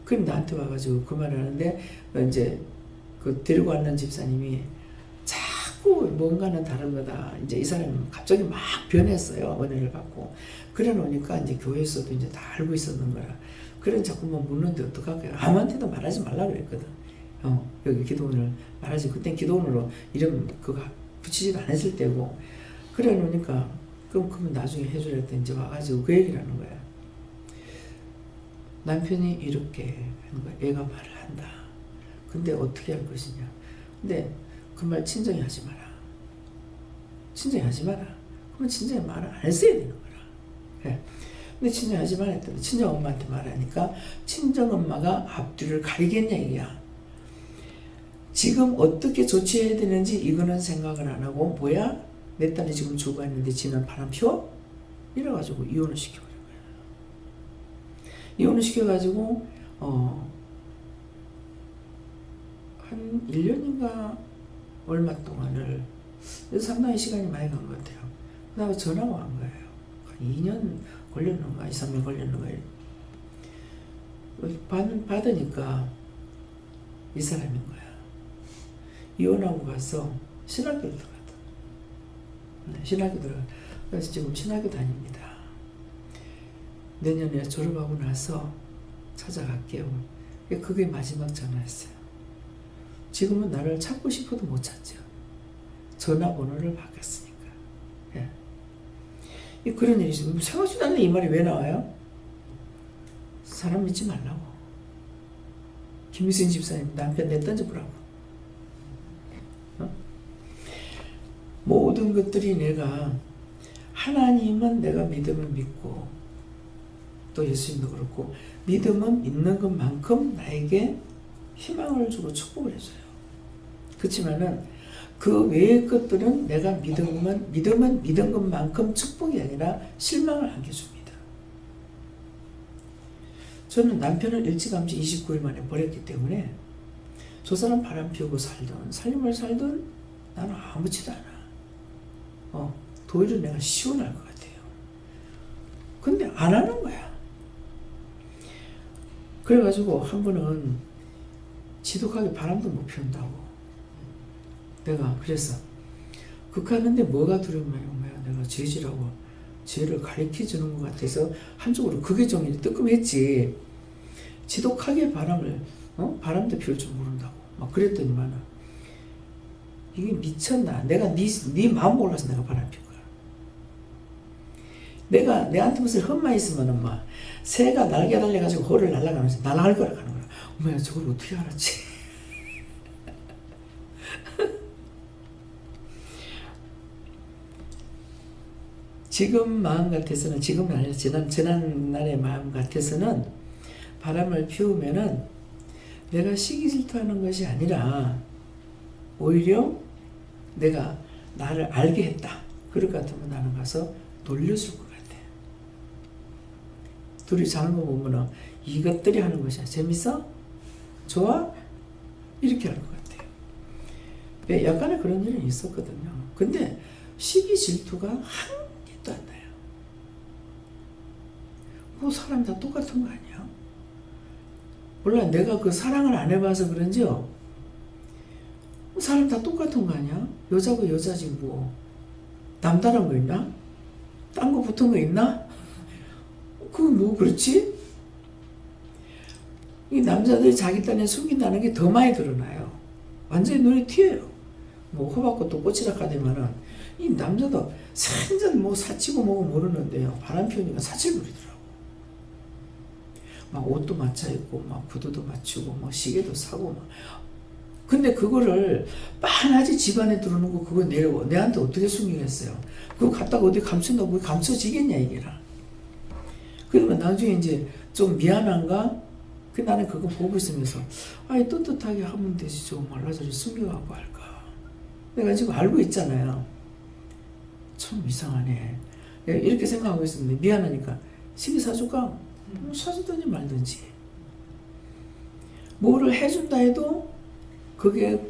그럼 나한테 와가지고 그 말을 하는데, 이제 그 데리고 왔는 집사님이 자꾸 뭔가는 다른 거다. 이제 이 사람이 갑자기 막 변했어요. 은혜를 받고. 그래 놓으니까 이제 교회에서도 이제 다 알고 있었는 거라. 그래 자꾸만 묻는데 어떡할까요? 아무한테도 말하지 말라 그랬거든. 여기 기도원을 말하지. 그땐 기도원으로 이름 그거 붙이지도 않았을 때고. 그래 놓으니까 그럼 나중에 해주라 했더니 이제 와가지고 그 얘기를 하는 거야. 남편이 이렇게 하는 거야. 애가 말을 한다. 근데 어떻게 할 것이냐. 근데 그 말 친정이 하지 마라. 친정이 하지 마라. 그러면 친정이 말을 안 했어야 되는 거라. 그래. 근데 친정이 하지 마라 했더니 친정 엄마한테 말하니까 친정 엄마가 앞뒤를 가리겠냐 이게야. 지금 어떻게 조치해야 되는지 이거는 생각을 안 하고 뭐야? 내 딸이 지금 죽어있는데 지는 바람 피워? 이래가지고 이혼을 시켜버린 거야. 이혼을 시켜가지고 한 1년인가 얼마 동안을 상당히 시간이 많이 간 것 같아요. 그 다음에 전화가 온 거예요. 한 2년 걸렸는가 2, 3년 걸렸는가 받으니까 이 사람인 거야. 이혼하고 가서 신학교를 들어갔다. 신학교 들어가. 그래서 지금 신학교 다닙니다. 내년에 졸업하고 나서 찾아갈게요. 그게 마지막 전화였어요. 지금은 나를 찾고 싶어도 못 찾죠. 전화번호를 바꿨으니까. 예. 그런 일이 있어요. 생각지도 않는 이 말이 왜 나와요? 사람 믿지 말라고. 김희순 집사님 남편 내 던져보라고. 모든 것들이 내가 하나님은 내가 믿음을 믿고 또 예수님도 그렇고 믿음은 믿는 것만큼 나에게 희망을 주고 축복을 해줘요. 그렇지만은 그 외의 것들은 내가 믿음은 믿은 것만큼 축복이 아니라 실망을 안겨줍니다. 저는 남편을 일찌감치 29일 만에 버렸기 때문에 저 사람 바람 피우고 살던 살림을 살던 나는 아무렇지도 않아. 도리어 내가 시원할 것 같아요. 근데 안 하는 거야. 그래가지고 한 번은 지독하게 바람도 못 피운다고. 내가 그래서 극하는데 뭐가 두려움이야. 내가 죄지라고 죄를 가리켜주는 것 같아서 한쪽으로 그게 좀 뜨끔했지. 지독하게 바람도 피울 줄 모른다고 막 그랬더니만은 이게 미쳤나. 내가 네 마음 몰라서 내가 바람 피운 거야. 내가 내한테 무슨 흠만 있으면은 막 새가 날개 달려가지고 호를 날아가면서 날아갈 거라 가는 거야. 엄마야 저걸 어떻게 알았지? 지금 마음 같아서는 지금은 아니라 지난날의 마음 같아서는 바람을 피우면은 내가 시기 질투하는 것이 아니라 오히려 내가 나를 알게 했다. 그럴 것 같으면 나는 가서 돌려줄 것 같아. 둘이 자는 거 보면은 이것들이 하는 것이야. 재밌어? 좋아? 이렇게 할 것 같아요. 약간의 그런 일은 있었거든요. 근데 시기 질투가 한 개도 안 나요. 뭐 사람 다 똑같은 거 아니야? 몰라. 내가 그 사랑을 안 해봐서 그런지요. 사람 다 똑같은 거 아니야? 여자고 여자지 뭐. 남다른 거 있나? 딴 거 붙은 거 있나? 그거 뭐 그렇지? 이 남자들이 자기 딴에 숨긴다는 게 더 많이 드러나요. 완전히 눈이 튀어요. 뭐 호박꽃도 꽃이라 하더만은 이 남자도 완전 뭐 사치고 뭐고 모르는데요. 바람 피우니까 사칠 부리더라고. 막 옷도 맞춰 입고 막 구두도 맞추고 막 시계도 사고 막. 근데 그거를 빤하지 집안에 들어오는 거 그거 내려고 내한테 어떻게 숨기겠어요? 그거 갖다가 어디 감춘다고 그게 감춰지겠냐 이게라. 그러면 나중에 이제 좀 미안한가? 그 나는 그거 보고 있으면서 아이 떳떳하게 하면 되지 좀 말라저리 숨겨갖고 할까? 내가 지금 알고 있잖아요. 참 이상하네. 이렇게 생각하고 있었는데 미안하니까 시계 사줄까? 사주든지 말든지. 뭐를 해준다 해도 그게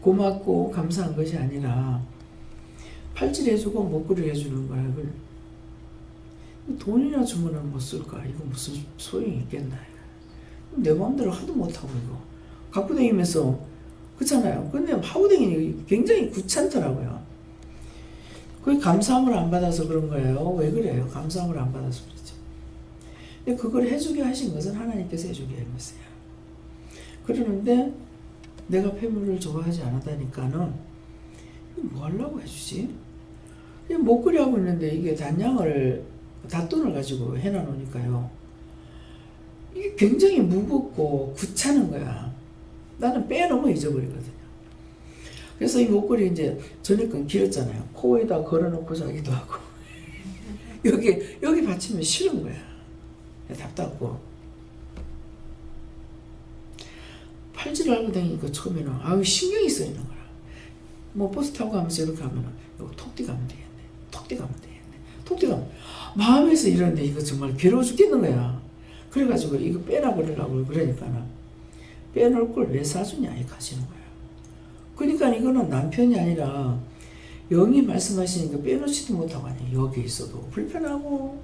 고맙고 감사한 것이 아니라 팔찌 해주고 목걸이 해주는 거야. 돈이나 주면은 못 쓸까? 이거 무슨 소용이 있겠나? 내 마음대로 하도 못하고 이거 갖고 다니면서 그렇잖아요. 근데 하우댕이 굉장히 귀찮더라고요. 그게 감사함을 안 받아서 그런 거예요. 왜 그래요? 감사함을 안 받아서 그렇죠. 근데 그걸 해주게 하신 것은 하나님께서 해주게 한 것이에요. 그러는데 내가 폐물을 좋아하지 않았다니까는 뭐 하려고 해주지? 목걸이 하고 있는데 이게 닷돈을 가지고 해놔놓으니까요. 이게 굉장히 무겁고 귀찮은 거야. 나는 빼놓으면 잊어버리거든요. 그래서 이 목걸이 이제 전에 건 길었잖아요. 코에다 걸어놓고 자기도 하고 여기 받치면 싫은 거야. 답답고 팔찌를 하고 다니니까 처음에는 신경이 쓰이는 거야. 뭐 버스 타고 가면서 이렇게 하면은 여기 톡 가면 되겠네. 톡 가면 되겠네. 톡 가면 마음에서 이러는데 이거 정말 괴로워 죽겠는 거야. 그래가지고 이거 빼놔버리려고 그러니까는 빼놓을 걸 왜 사주냐 이렇게 하시는 거야. 그러니까 이거는 남편이 아니라 영이 말씀하시니까 빼놓지도 못하고 아니 여기 있어도 불편하고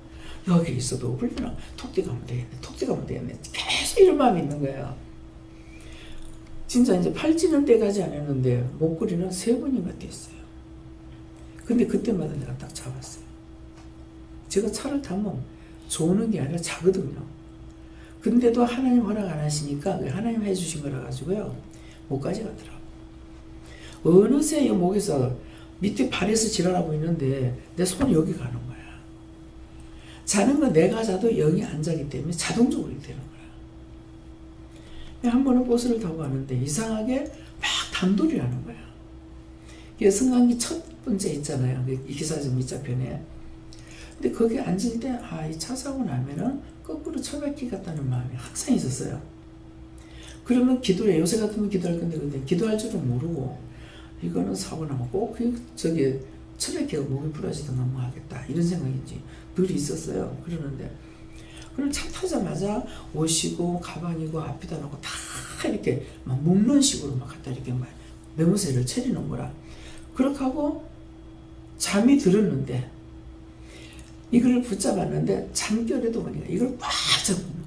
여기 있어도 불편하고 톡 가면 되겠네. 톡 가면 되겠네. 계속 이런 마음이 있는 거야. 진짜 이제 팔찌는 떼가지 않았는데 목걸이는 3번인가 뗐어요. 근데 그때마다 내가 딱 잡았어요. 제가 차를 타면 조는 게 아니라 자거든요. 근데도 하나님 허락 안 하시니까 하나님 해주신 거라 가지고요 못 가져가더라고. 어느새 이 목에서 밑에 발에서 지랄하고 있는데 내 손이 여기 가는 거야. 자는 건 내가 자도 영이 안 자기 때문에 자동적으로 되는 거야. 한 번은 버스를 타고 가는데 이상하게 막 단돌이라는 거야. 이게 승강기 첫 번째 있잖아요. 이 기사점 밑자편에. 근데 거기 앉을 때 이 차 사고 나면은 거꾸로 처박히 갔다는 마음이 항상 있었어요. 그러면 기도해. 요새 같으면 기도할 건데 근데 기도할 줄은 모르고 이거는 사고 나면 꼭 저기 처박히가 목이 부러지든가 뭐 하겠다 이런 생각인지 늘 있었어요. 그러는데 그럼 차 타자마자 옷이고 가방이고 앞에다 놓고 다 이렇게 막 묶는 식으로 막 갖다 이렇게 막 매무새를 차리는 거라. 그렇게 하고 잠이 들었는데 이걸 붙잡았는데 잠결에도 보니까 이걸 꽉 잡는 거예요.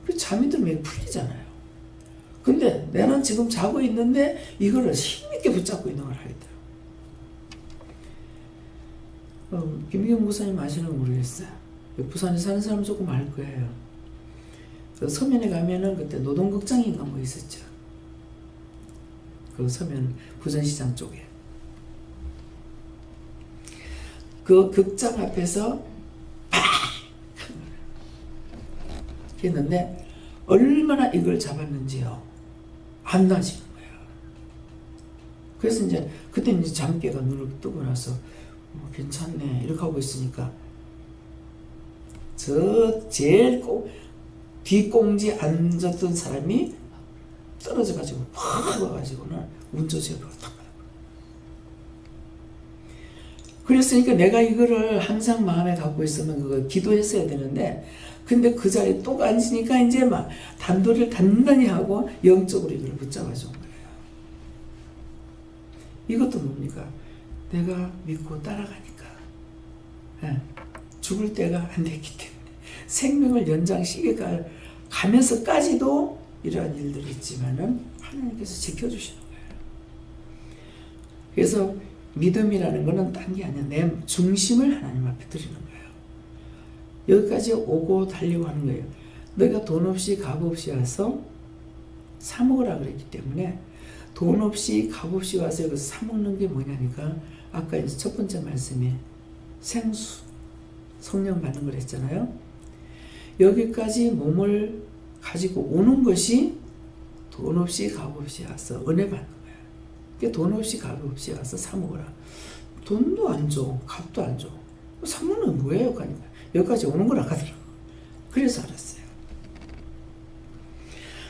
그 잠이 들면 풀리잖아요. 근데 나는 지금 자고 있는데 이거를 힘있게 붙잡고 있는 걸 하겠더라고요. 김기경 목사님 아시는 거 모르겠어요. 부산에 사는 사람 조금 알 거예요. 그 서면에 가면은 그때 노동극장인가 뭐 있었죠. 그 서면 부전시장 쪽에. 그 극장 앞에서 팍! 했는데 얼마나 이걸 잡았는지요. 안 나지는 거예요. 그래서 이제 그때 이제 잠깨가 눈을 뜨고 나서 괜찮네 이렇게 하고 있으니까 저 제일 뒷공지 앉았던 사람이 떨어져가지고 확 와가지고는 운전석으로 탁. 그랬으니까 내가 이거를 항상 마음에 갖고 있으면 그거 기도했어야 되는데 근데 그 자리에 또 앉으니까 이제 막 단도리를 단단히 하고 영적으로 이걸 붙잡아준 거예요. 이것도 뭡니까? 내가 믿고 따라가니까 죽을 때가 안 됐기 때문에 생명을 연장시켜 가면서까지도 이러한 일들이 있지만은 하나님께서 지켜주시는 거예요. 그래서 믿음이라는 것은 딴 게 아니야. 내 중심을 하나님 앞에 드리는 거예요. 여기까지 오고 달리고 하는 거예요. 너희가 돈 없이 값 없이 와서 사 먹으라 그랬기 때문에 돈 없이 값 없이 와서 여기서 사 먹는 게 뭐냐니까 아까 이제 첫 번째 말씀에 생수 성령 받는 걸 했잖아요. 여기까지 몸을 가지고 오는 것이 돈 없이 값 없이 와서 은혜 받는 거야. 돈 없이 값 없이 와서 사 먹으라. 돈도 안 줘, 값도 안 줘. 사 먹는 건 뭐예요? 그러니까 여기까지 오는 걸 하더라고. 그래서 알았어요.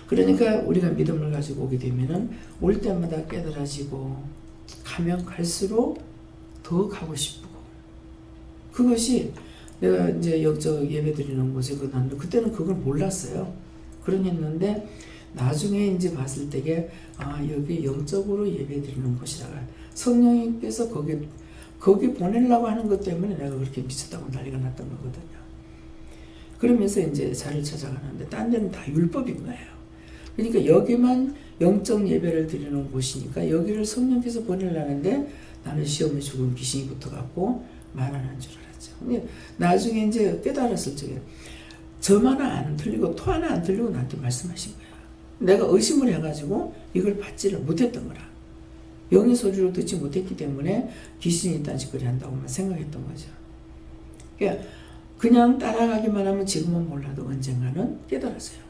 그러니까 우리가 믿음을 가지고 오게 되면은 올 때마다 깨달아지고 가면 갈수록 더 가고 싶고 그것이 내가 이제 영적 예배 드리는 곳에 그때는 그걸 몰랐어요. 그랬는데 나중에 이제 봤을 때게 여기 영적으로 예배 드리는 곳이라 성령님께서 거기 보내려고 하는 것 때문에 내가 그렇게 미쳤다고 난리가 났던 거거든요. 그러면서 이제 자리를 찾아가는데 딴 데는 다 율법인 거예요. 그러니까 여기만 영적 예배를 드리는 곳이니까 여기를 성령께서 보내려는데 나는 시험에 죽은 귀신이 붙어갖고 말하는 줄 알았죠. 근데 나중에 이제 깨달았을 적에 점 하나 안 틀리고 토 하나 안 틀리고 나한테 말씀하신 거야. 내가 의심을 해가지고 이걸 받지를 못했던 거라. 영의 소리로 듣지 못했기 때문에 귀신이 딴짓거리 한다고만 생각했던 거죠. 그러니까 그냥 따라가기만 하면 지금은 몰라도 언젠가는 깨달았어요.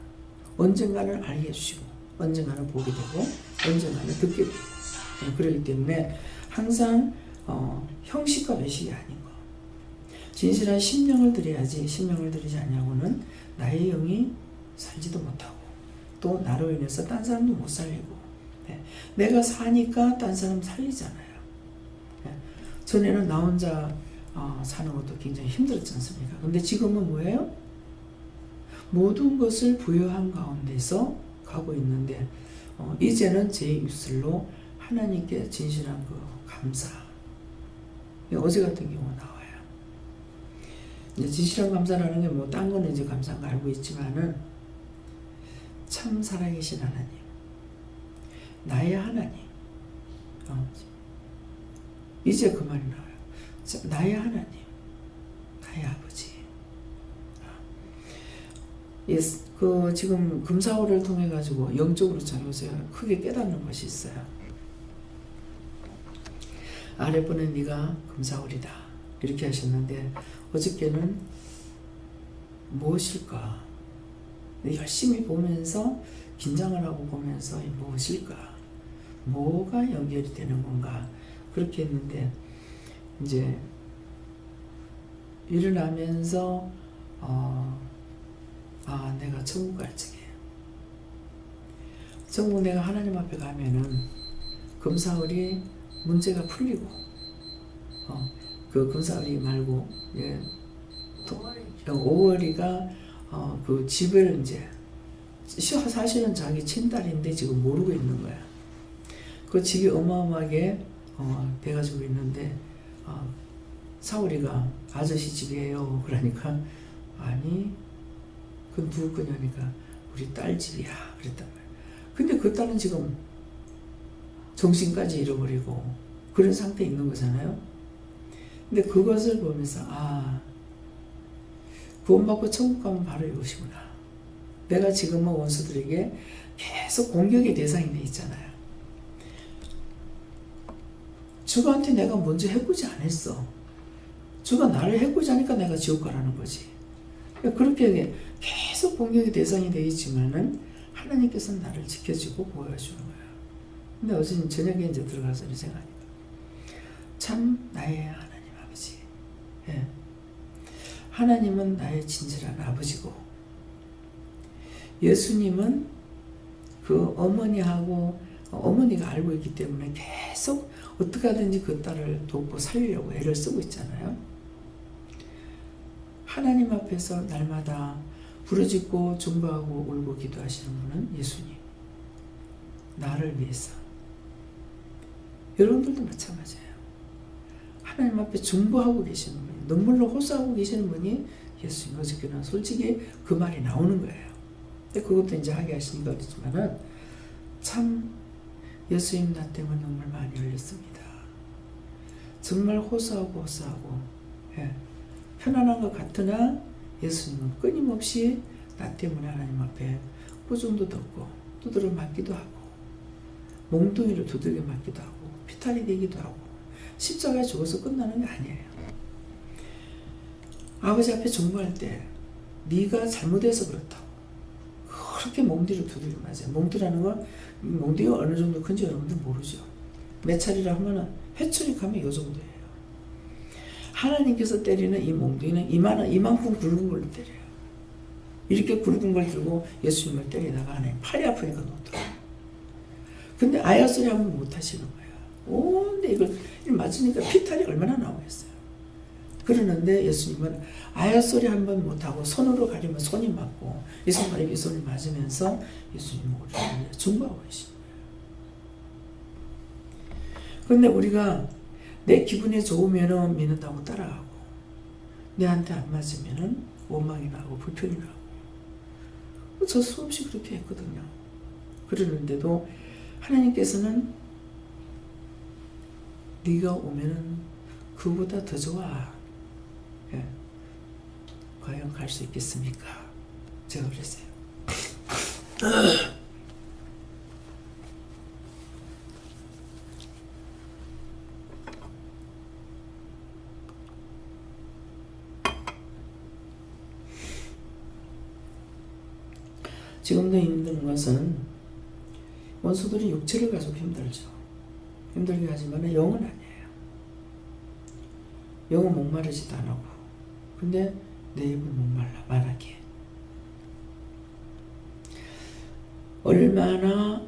언젠가는 알게 해주시고 언젠가는 보게 되고 언젠가는 듣게 되고 그렇기 때문에 항상 형식과 외식이 아닌 거. 진실한 심령을 드려야지 심령을 드리지 않냐고는 나의 영이 살지도 못하고 또 나로 인해서 딴 사람도 못 살리고 내가 사니까 딴 사람 살리잖아요. 전에는 나 혼자 사는 것도 굉장히 힘들었지 않습니까? 근데 지금은 뭐예요? 모든 것을 부여한 가운데서 가고 있는데 이제는 제 입술로 하나님께 진실한 그 감사. 어제 같은 경우 나와요. 이제 진실한 감사라는 게 뭐 딴 거는 이제 감사한 거 알고 있지만은 참 살아계신 하나님, 나의 하나님. 이제 그 말이 나와요. 나의 하나님, 나의 아버지. 그 지금 금사월을 통해 가지고 영적으로 참 요새 크게 깨닫는 것이 있어요. 아랫분은 네가 금사월이다 이렇게 하셨는데 어저께는 무엇일까? 열심히 보면서 긴장을 하고 보면서 무엇일까? 뭐가 연결이 되는 건가? 그렇게 했는데 이제 일어나면서 내가 천국 갈 적에 천국 내가 하나님 앞에 가면은 금사월이 문제가 풀리고 그 금사월이 말고 5월이가 그 집을 이제 사실은 자기 친딸인데 지금 모르고 있는 거야. 그 집이 어마어마하게 돼가지고 있는데 사월이가 아저씨 집이에요. 그러니까 아니 그건 누구 거냐니까 우리 딸 집이야 그랬단 말이야. 근데 그 딸은 지금 정신까지 잃어버리고 그런 상태에 있는 거잖아요. 근데 그것을 보면서 구원받고 천국 가면 바로 이것이구나. 내가 지금은 원수들에게 계속 공격의 대상이 돼 있잖아요. 주가한테 내가 먼저 해코지 안 했어. 주가 나를 해코지 하니까 내가 지옥 가라는 거지. 그렇게 계속 공격의 대상이 되어 있지만은 하나님께서는 나를 지켜주고 보여주는 거예요. 근데 어제 저녁에 이제 들어가서 생각하니까 참 나의 하나님 아버지. 예. 하나님은 나의 진실한 아버지고 예수님은 그 어머니가 알고 있기 때문에 계속 어떻게 하든지 그 딸을 돕고 살리려고 애를 쓰고 있잖아요. 하나님 앞에서 날마다 부르짖고 중보하고 울고 기도하시는 분은 예수님. 나를 위해서. 여러분들도 마찬가지예요. 하나님 앞에 중보하고 계시는 분이, 눈물로 호소하고 계시는 분이 예수님. 어저께는 솔직히 그 말이 나오는 거예요. 근데 그것도 이제 하게 하시니까 그렇지만은 참 예수님 나 때문에 눈물 많이 흘렸습니다. 정말 호소하고 예. 편안한 것 같으나 예수님은 끊임없이 나 때문에 하나님 앞에 꾸중도 듣고 두드려 맞기도 하고 몽둥이를 두들겨 맞기도 하고 피탈이 되기도 하고 십자가에 죽어서 끝나는 게 아니에요. 아버지 앞에 중보할 때 네가 잘못해서 그렇다고 그렇게 몽둥이를 두들겨 맞아요. 몽둥이라는 건 몽둥이가 어느 정도 큰지 여러분들 모르죠. 몇 차리라 하면은 회초리 가면 이 정도예요. 하나님께서 때리는 이 몽둥이는 이만큼 굵은 걸로 때려요. 이렇게 굵은 걸 들고 예수님을 때리다가 하나님 팔이 아프니까 놓더라고요. 근데 아야 소리 하면 못 하시는 거예요. 근데 이걸 맞으니까 피탈이 얼마나 나오겠어요. 그러는데 예수님은 아야 소리 한 번 못하고 손으로 가리면 손이 맞고 이 손 가리면 이 손이 맞으면서 예수님 우리를 중보하고 계십니다. 그런데 우리가 내 기분이 좋으면 믿는다고 따라가고 내한테 안 맞으면 원망이 나고 불평이 나고 저 수없이 그렇게 했거든요. 그러는데도 하나님께서는 네가 오면은 그보다 더 좋아. 예. 과연 갈 수 있겠습니까? 제가 그랬어요. 지금도 힘든 것은 원수들이 육체를 가지고 힘들죠. 힘들게 하지만 영은 아니에요. 영은 목마르지도 안 하고. 근데 내 입은 목말라 말하기에. 얼마나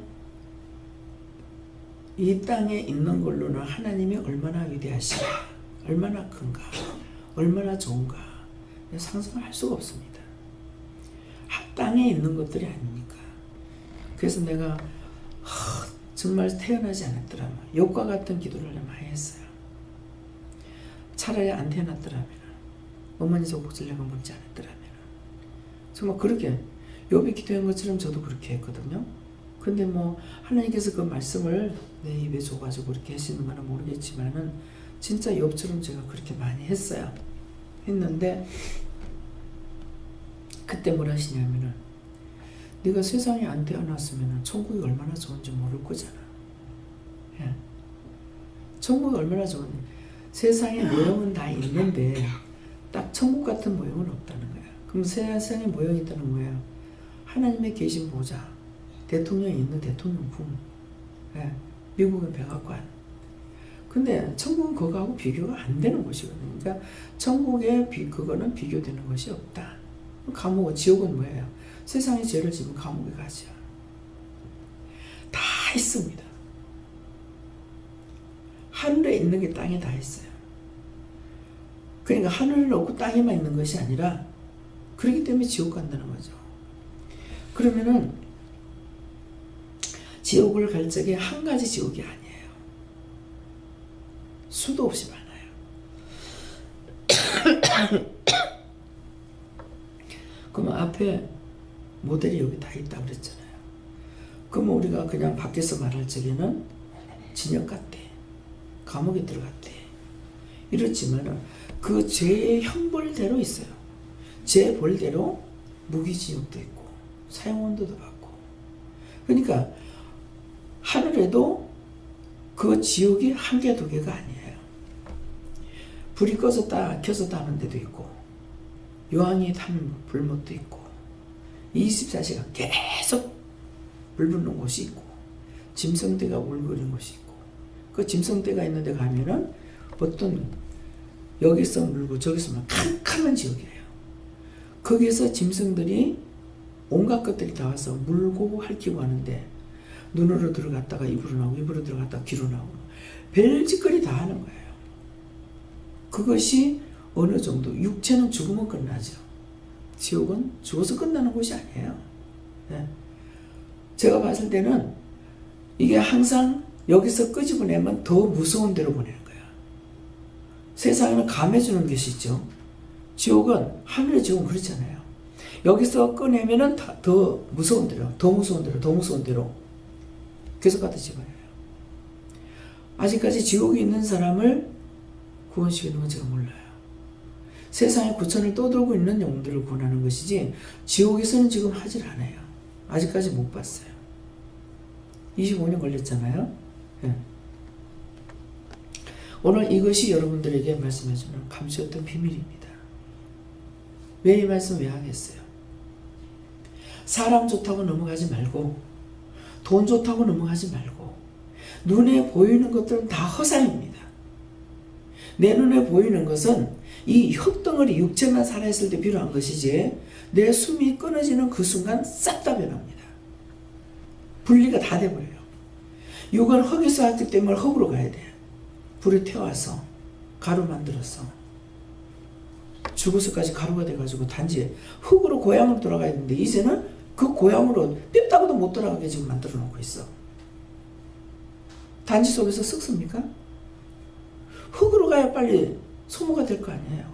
이 땅에 있는 걸로는 하나님이 얼마나 위대하신가, 얼마나 큰가, 얼마나 좋은가 상상할 수가 없습니다. 땅에 있는 것들이 아니니까. 그래서 내가 정말 태어나지 않았더라면 욥과 같은 기도를 많이 했어요. 차라리 안 태어났더라면, 어머니 조복을 내가 묻지 않았더라면, 정말 그렇게 욥이 기도한 것처럼 저도 그렇게 했거든요. 근데 뭐 하나님께서 그 말씀을 내 입에 줘가지고 그렇게 하시는 거는 모르겠지만은 진짜 욥처럼 제가 그렇게 많이 했어요. 했는데 그때 뭐라 하시냐면은 네가 세상에 안 태어났으면 천국이 얼마나 좋은지 모를 거잖아. 예. 천국이 얼마나 좋은지. 세상에 모형은 다 있는데 딱 천국 같은 모형은 없다는 거야. 그럼 세상에 모형이 있다는 거예요. 하나님의 계신 보좌, 대통령이 있는 대통령품, 예. 미국은 백악관. 근데 천국은 그거하고 비교가 안 되는 곳이거든요. 그러니까 천국에 그거는 비교되는 것이 없다. 감옥, 지옥은 뭐예요? 세상에 죄를 지면 감옥에 가죠. 다 있습니다. 하늘에 있는 게 땅에 다 있어요. 그러니까 하늘은 없고 땅에만 있는 것이 아니라 그렇기 때문에 지옥 간다는 거죠. 그러면은 지옥을 갈 적에 한 가지 지옥이 아니에요. 수도 없이 많아요. 그러면 앞에 모델이 여기 다 있다고 그랬잖아요. 그러면 우리가 그냥 밖에서 말할 적에는 진역 같대, 감옥에 들어갔대 이렇지만은 그 죄의 형벌대로 있어요. 죄 벌대로 무기징역도 있고 사형원도도 받고. 그러니까 하늘에도 그 지옥이 한 개, 두 개가 아니에요. 불이 꺼졌다 켜졌다 하는 데도 있고, 요한이 타는 불못도 있고, 24시간 계속 불 붙는 곳이 있고, 짐승떼가 울거리는 곳이 있고, 그 짐승떼가 있는 데 가면은 어떤 여기서 물고 저기서 막 캄캄한 지역이에요. 거기에서 짐승들이 온갖 것들이 다 와서 물고 핥히고 하는데, 눈으로 들어갔다가 입으로 나오고, 입으로 들어갔다가 귀로 나오고, 별짓거리 다 하는 거예요. 그것이 어느 정도, 육체는 죽으면 끝나죠. 지옥은 죽어서 끝나는 곳이 아니에요. 네. 제가 봤을 때는 이게 항상 여기서 끄집어내면 더 무서운 데로 보내는 거야. 세상에는 감해주는 것이 있죠. 지옥은, 하늘의 지옥은 그렇잖아요. 여기서 꺼내면은 더 무서운 데로, 더 무서운 데로, 더 무서운 데로 계속 갖다 집어내요. 아직까지 지옥에 있는 사람을 구원시키는 건 제가 몰라요. 세상에 구천을 떠돌고 있는 영들을 구원하는 것이지 지옥에서는 지금 하질 않아요. 아직까지 못 봤어요. 25년 걸렸잖아요. 네. 오늘 이것이 여러분들에게 말씀해주는 감추었던 비밀입니다. 왜 이 말씀 왜 하겠어요? 사람 좋다고 넘어가지 말고, 돈 좋다고 넘어가지 말고, 눈에 보이는 것들은 다 허상입니다. 내 눈에 보이는 것은 이 흙덩어리 육체만 살아있을 때 필요한 것이지, 내 숨이 끊어지는 그 순간 싹 다 변합니다. 분리가 다 돼버려요. 육은 흙에서 왔기 때문에 흙으로 가야 돼. 불에 태워서 가루 만들어서 죽어서까지 가루가 돼가지고 단지 흙으로 고향으로 돌아가야 되는데, 이제는 그 고향으로 뼈 따고도 못 돌아가게 지금 만들어 놓고 있어. 단지 속에서 썩습니까? 흙으로 가야 빨리 소모가 될 거 아니에요.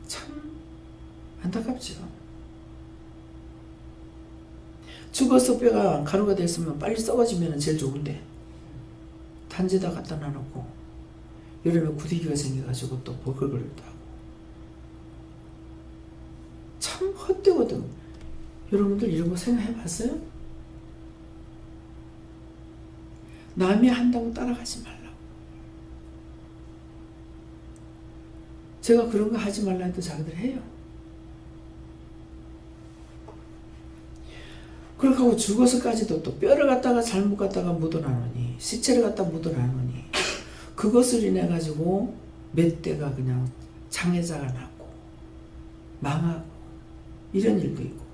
참 안타깝죠. 죽어서 뼈가 가루가 됐으면 빨리 썩어지면 제일 좋은데 단지에다 갖다 놔놓고 여름에 구데기가 생겨가지고 또 버글거리기도 하고 참 헛되거든. 여러분들 이런 거 생각해 봤어요? 남이 한다고 따라가지 말라고. 제가 그런 거 하지 말라 해도 자기들 해요. 그렇게 하고 죽어서까지도 또 뼈를 갖다가 잘못 갖다가 묻어놔놓으니 시체를 갖다 묻어놔놓으니 그것을 인해 가지고 몇 대가 그냥 장애자가 났고 망하고 이런 일도 있고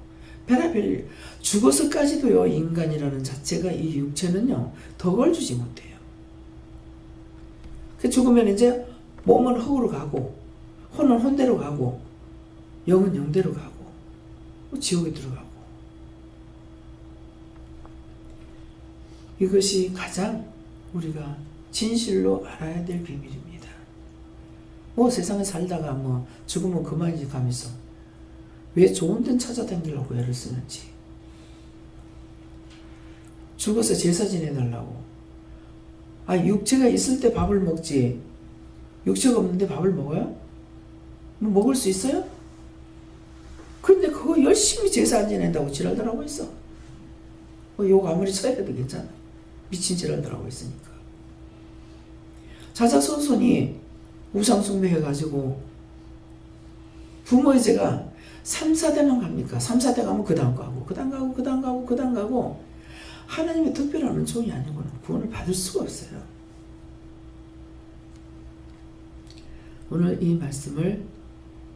별의별 일. 죽어서까지도요 인간이라는 자체가 이 육체는요 덕을 주지 못해요. 그 죽으면 이제 몸은 흙으로 가고 혼은 혼대로 가고 영은 영대로 가고 지옥에 들어가고 이것이 가장 우리가 진실로 알아야 될 비밀입니다. 뭐 세상에 살다가 뭐 죽으면 그만이지 가면서 왜 좋은 데는 찾아다니려고 애를 쓰는지. 죽어서 제사 지내달라고. 아 육체가 있을 때 밥을 먹지 육체가 없는데 밥을 먹어요? 뭐 먹을 수 있어요? 근데 그거 열심히 제사 안 지낸다고 지랄들 하고 있어. 욕 아무리 쳐야 해도 괜찮아. 미친 지랄들 하고 있으니까. 자자손손이 우상숭배 해가지고 부모의 죄가 3, 4대만 갑니까? 3, 4대 가면 그 다음 가고 그 다음 가고 그 다음 가고 그 다음 가고 하나님의 특별한 은총이 아니고는 구원을 받을 수가 없어요. 오늘 이 말씀을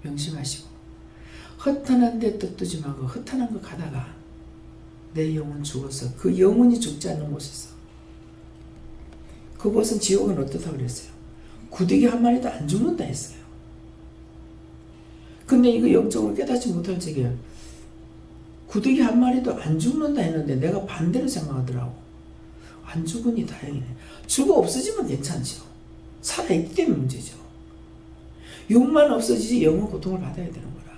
명심하시고 허탄한 데 뜻두지 말고 허탄한 거 가다가 내 영혼 죽어서 그 영혼이 죽지 않는 곳에서 그곳은 지옥은 어떻다 그랬어요? 구데기 한 마리도 안 죽는다 했어요. 근데 이거 영적으로 깨닫지 못할 적에 구데기 한 마리도 안 죽는다 했는데 내가 반대로 생각하더라고. 안 죽으니 다행이네. 죽어 없어지면 괜찮죠. 살아있기 때문에 문제죠. 육만 없어지지 영은 고통을 받아야 되는 거라.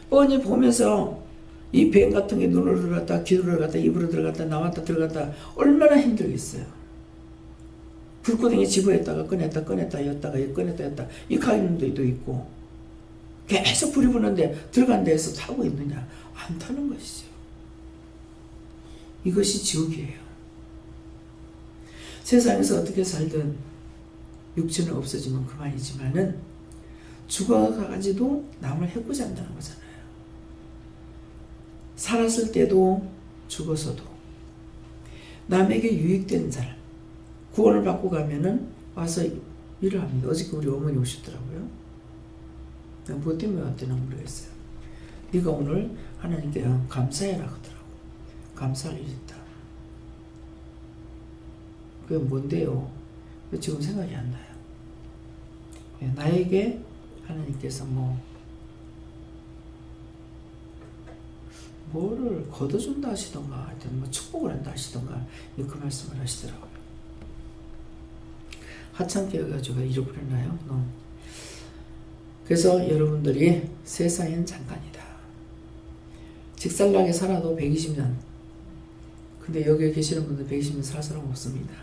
뻔히 보면서 이 뱀 같은 게 눈으로 들어갔다 귀로 들어갔다 입으로 들어갔다 나왔다 들어갔다 얼마나 힘들겠어요. 불구덩이 집어했다가 꺼냈다 였다가 꺼냈다 였다 이 가임도 있고 계속 불이 붙는데 들어간 데에서 타고 있느냐? 안 타는 것이죠. 이것이 지옥이에요. 세상에서 어떻게 살든 육체는 없어지면 그만이지만은 죽어가지도 남을 해코지 한다는 거잖아요. 살았을 때도 죽어서도 남에게 유익된 사람 구원을 받고 가면은 와서 일을 합니다. 어저께 우리 어머니 오셨더라고요. 뭐 때문에 왔더니 모르겠어요. 네가 오늘 하나님께 감사해라 하더라고. 감사할 일이 있다. 그게 뭔데요? 지금 생각이 안 나요. 나에게 하나님께서 뭐를 거둬준다 하시던가 하여튼 뭐 축복을 한다 하시던가 그 말씀을 하시더라고요. 하찮게 해가지고 잃어버렸나요? 그래서 여러분들이 세상엔 잠깐이다. 직살나게 살아도 120년. 근데 여기에 계시는 분들 120년 살 사람 없습니다.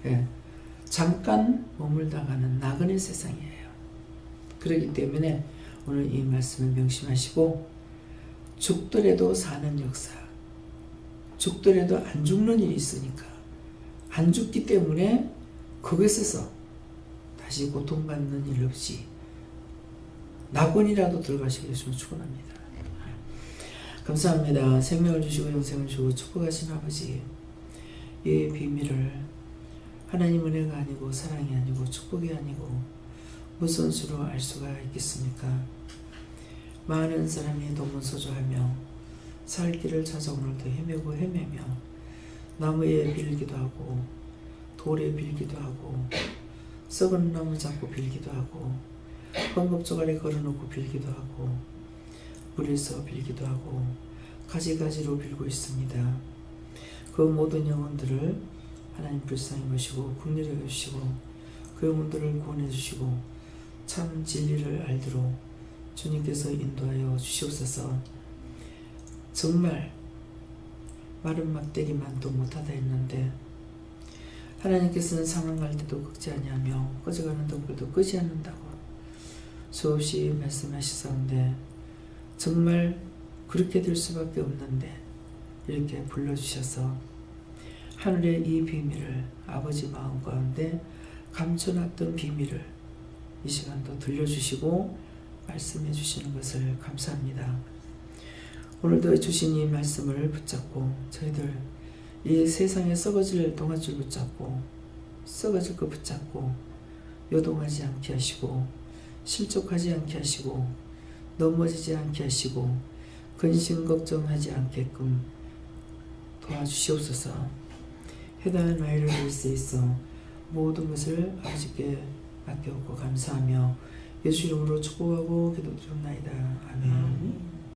예. 잠깐 머물다가는 나그네 세상이에요. 그렇기 때문에 오늘 이 말씀을 명심하시고 죽더라도 사는 역사, 죽더라도 안 죽는 일이 있으니까 안 죽기 때문에 거기서 다시 고통받는 일 없이 낙원이라도 들어가시게 되시면 축원합니다. 감사합니다. 생명을 주시고 영생을 주시고 축복하신 아버지, 이 비밀을 하나님 은혜가 아니고 사랑이 아니고 축복이 아니고 무슨 수로 알 수가 있겠습니까? 많은 사람이 동문서주하며 살 길을 찾아 오늘도 헤매며 나무에 빌기도 하고 돌에 빌기도 하고 썩은 나무 잡고 빌기도 하고 헝겊조각에 걸어놓고 빌기도 하고 물에서 빌기도 하고 가지가지로 빌고 있습니다. 그 모든 영혼들을 하나님 불쌍히 보시고 긍휼히 여기시고 그 영혼들을 구원해 주시고 참 진리를 알도록 주님께서 인도하여 주시옵소서. 정말 마른 막대기만도 못하다 했는데 하나님께서는 상황할 때도 꺾지 아니하며 꺼져가는 등불도 끄지 않는다고 수없이 말씀하시던데 정말 그렇게 될 수밖에 없는데 이렇게 불러주셔서 하늘의 이 비밀을 아버지 마음 가운데 감춰놨던 비밀을 이 시간도 들려주시고 말씀해 주시는 것을 감사합니다. 오늘도 주신 이 말씀을 붙잡고 저희들 이 세상에 썩어질 동아줄 붙잡고 썩어질 것 붙잡고 요동하지 않게 하시고 실족하지 않게 하시고 넘어지지 않게 하시고 근심 걱정하지 않게끔 도와주시옵소서. 해당한 아이를 위할 수 있어 모든 것을 아버지께 맡겨오고 감사하며 예수 이름으로 축복하고 기도드립나이다. 아멘.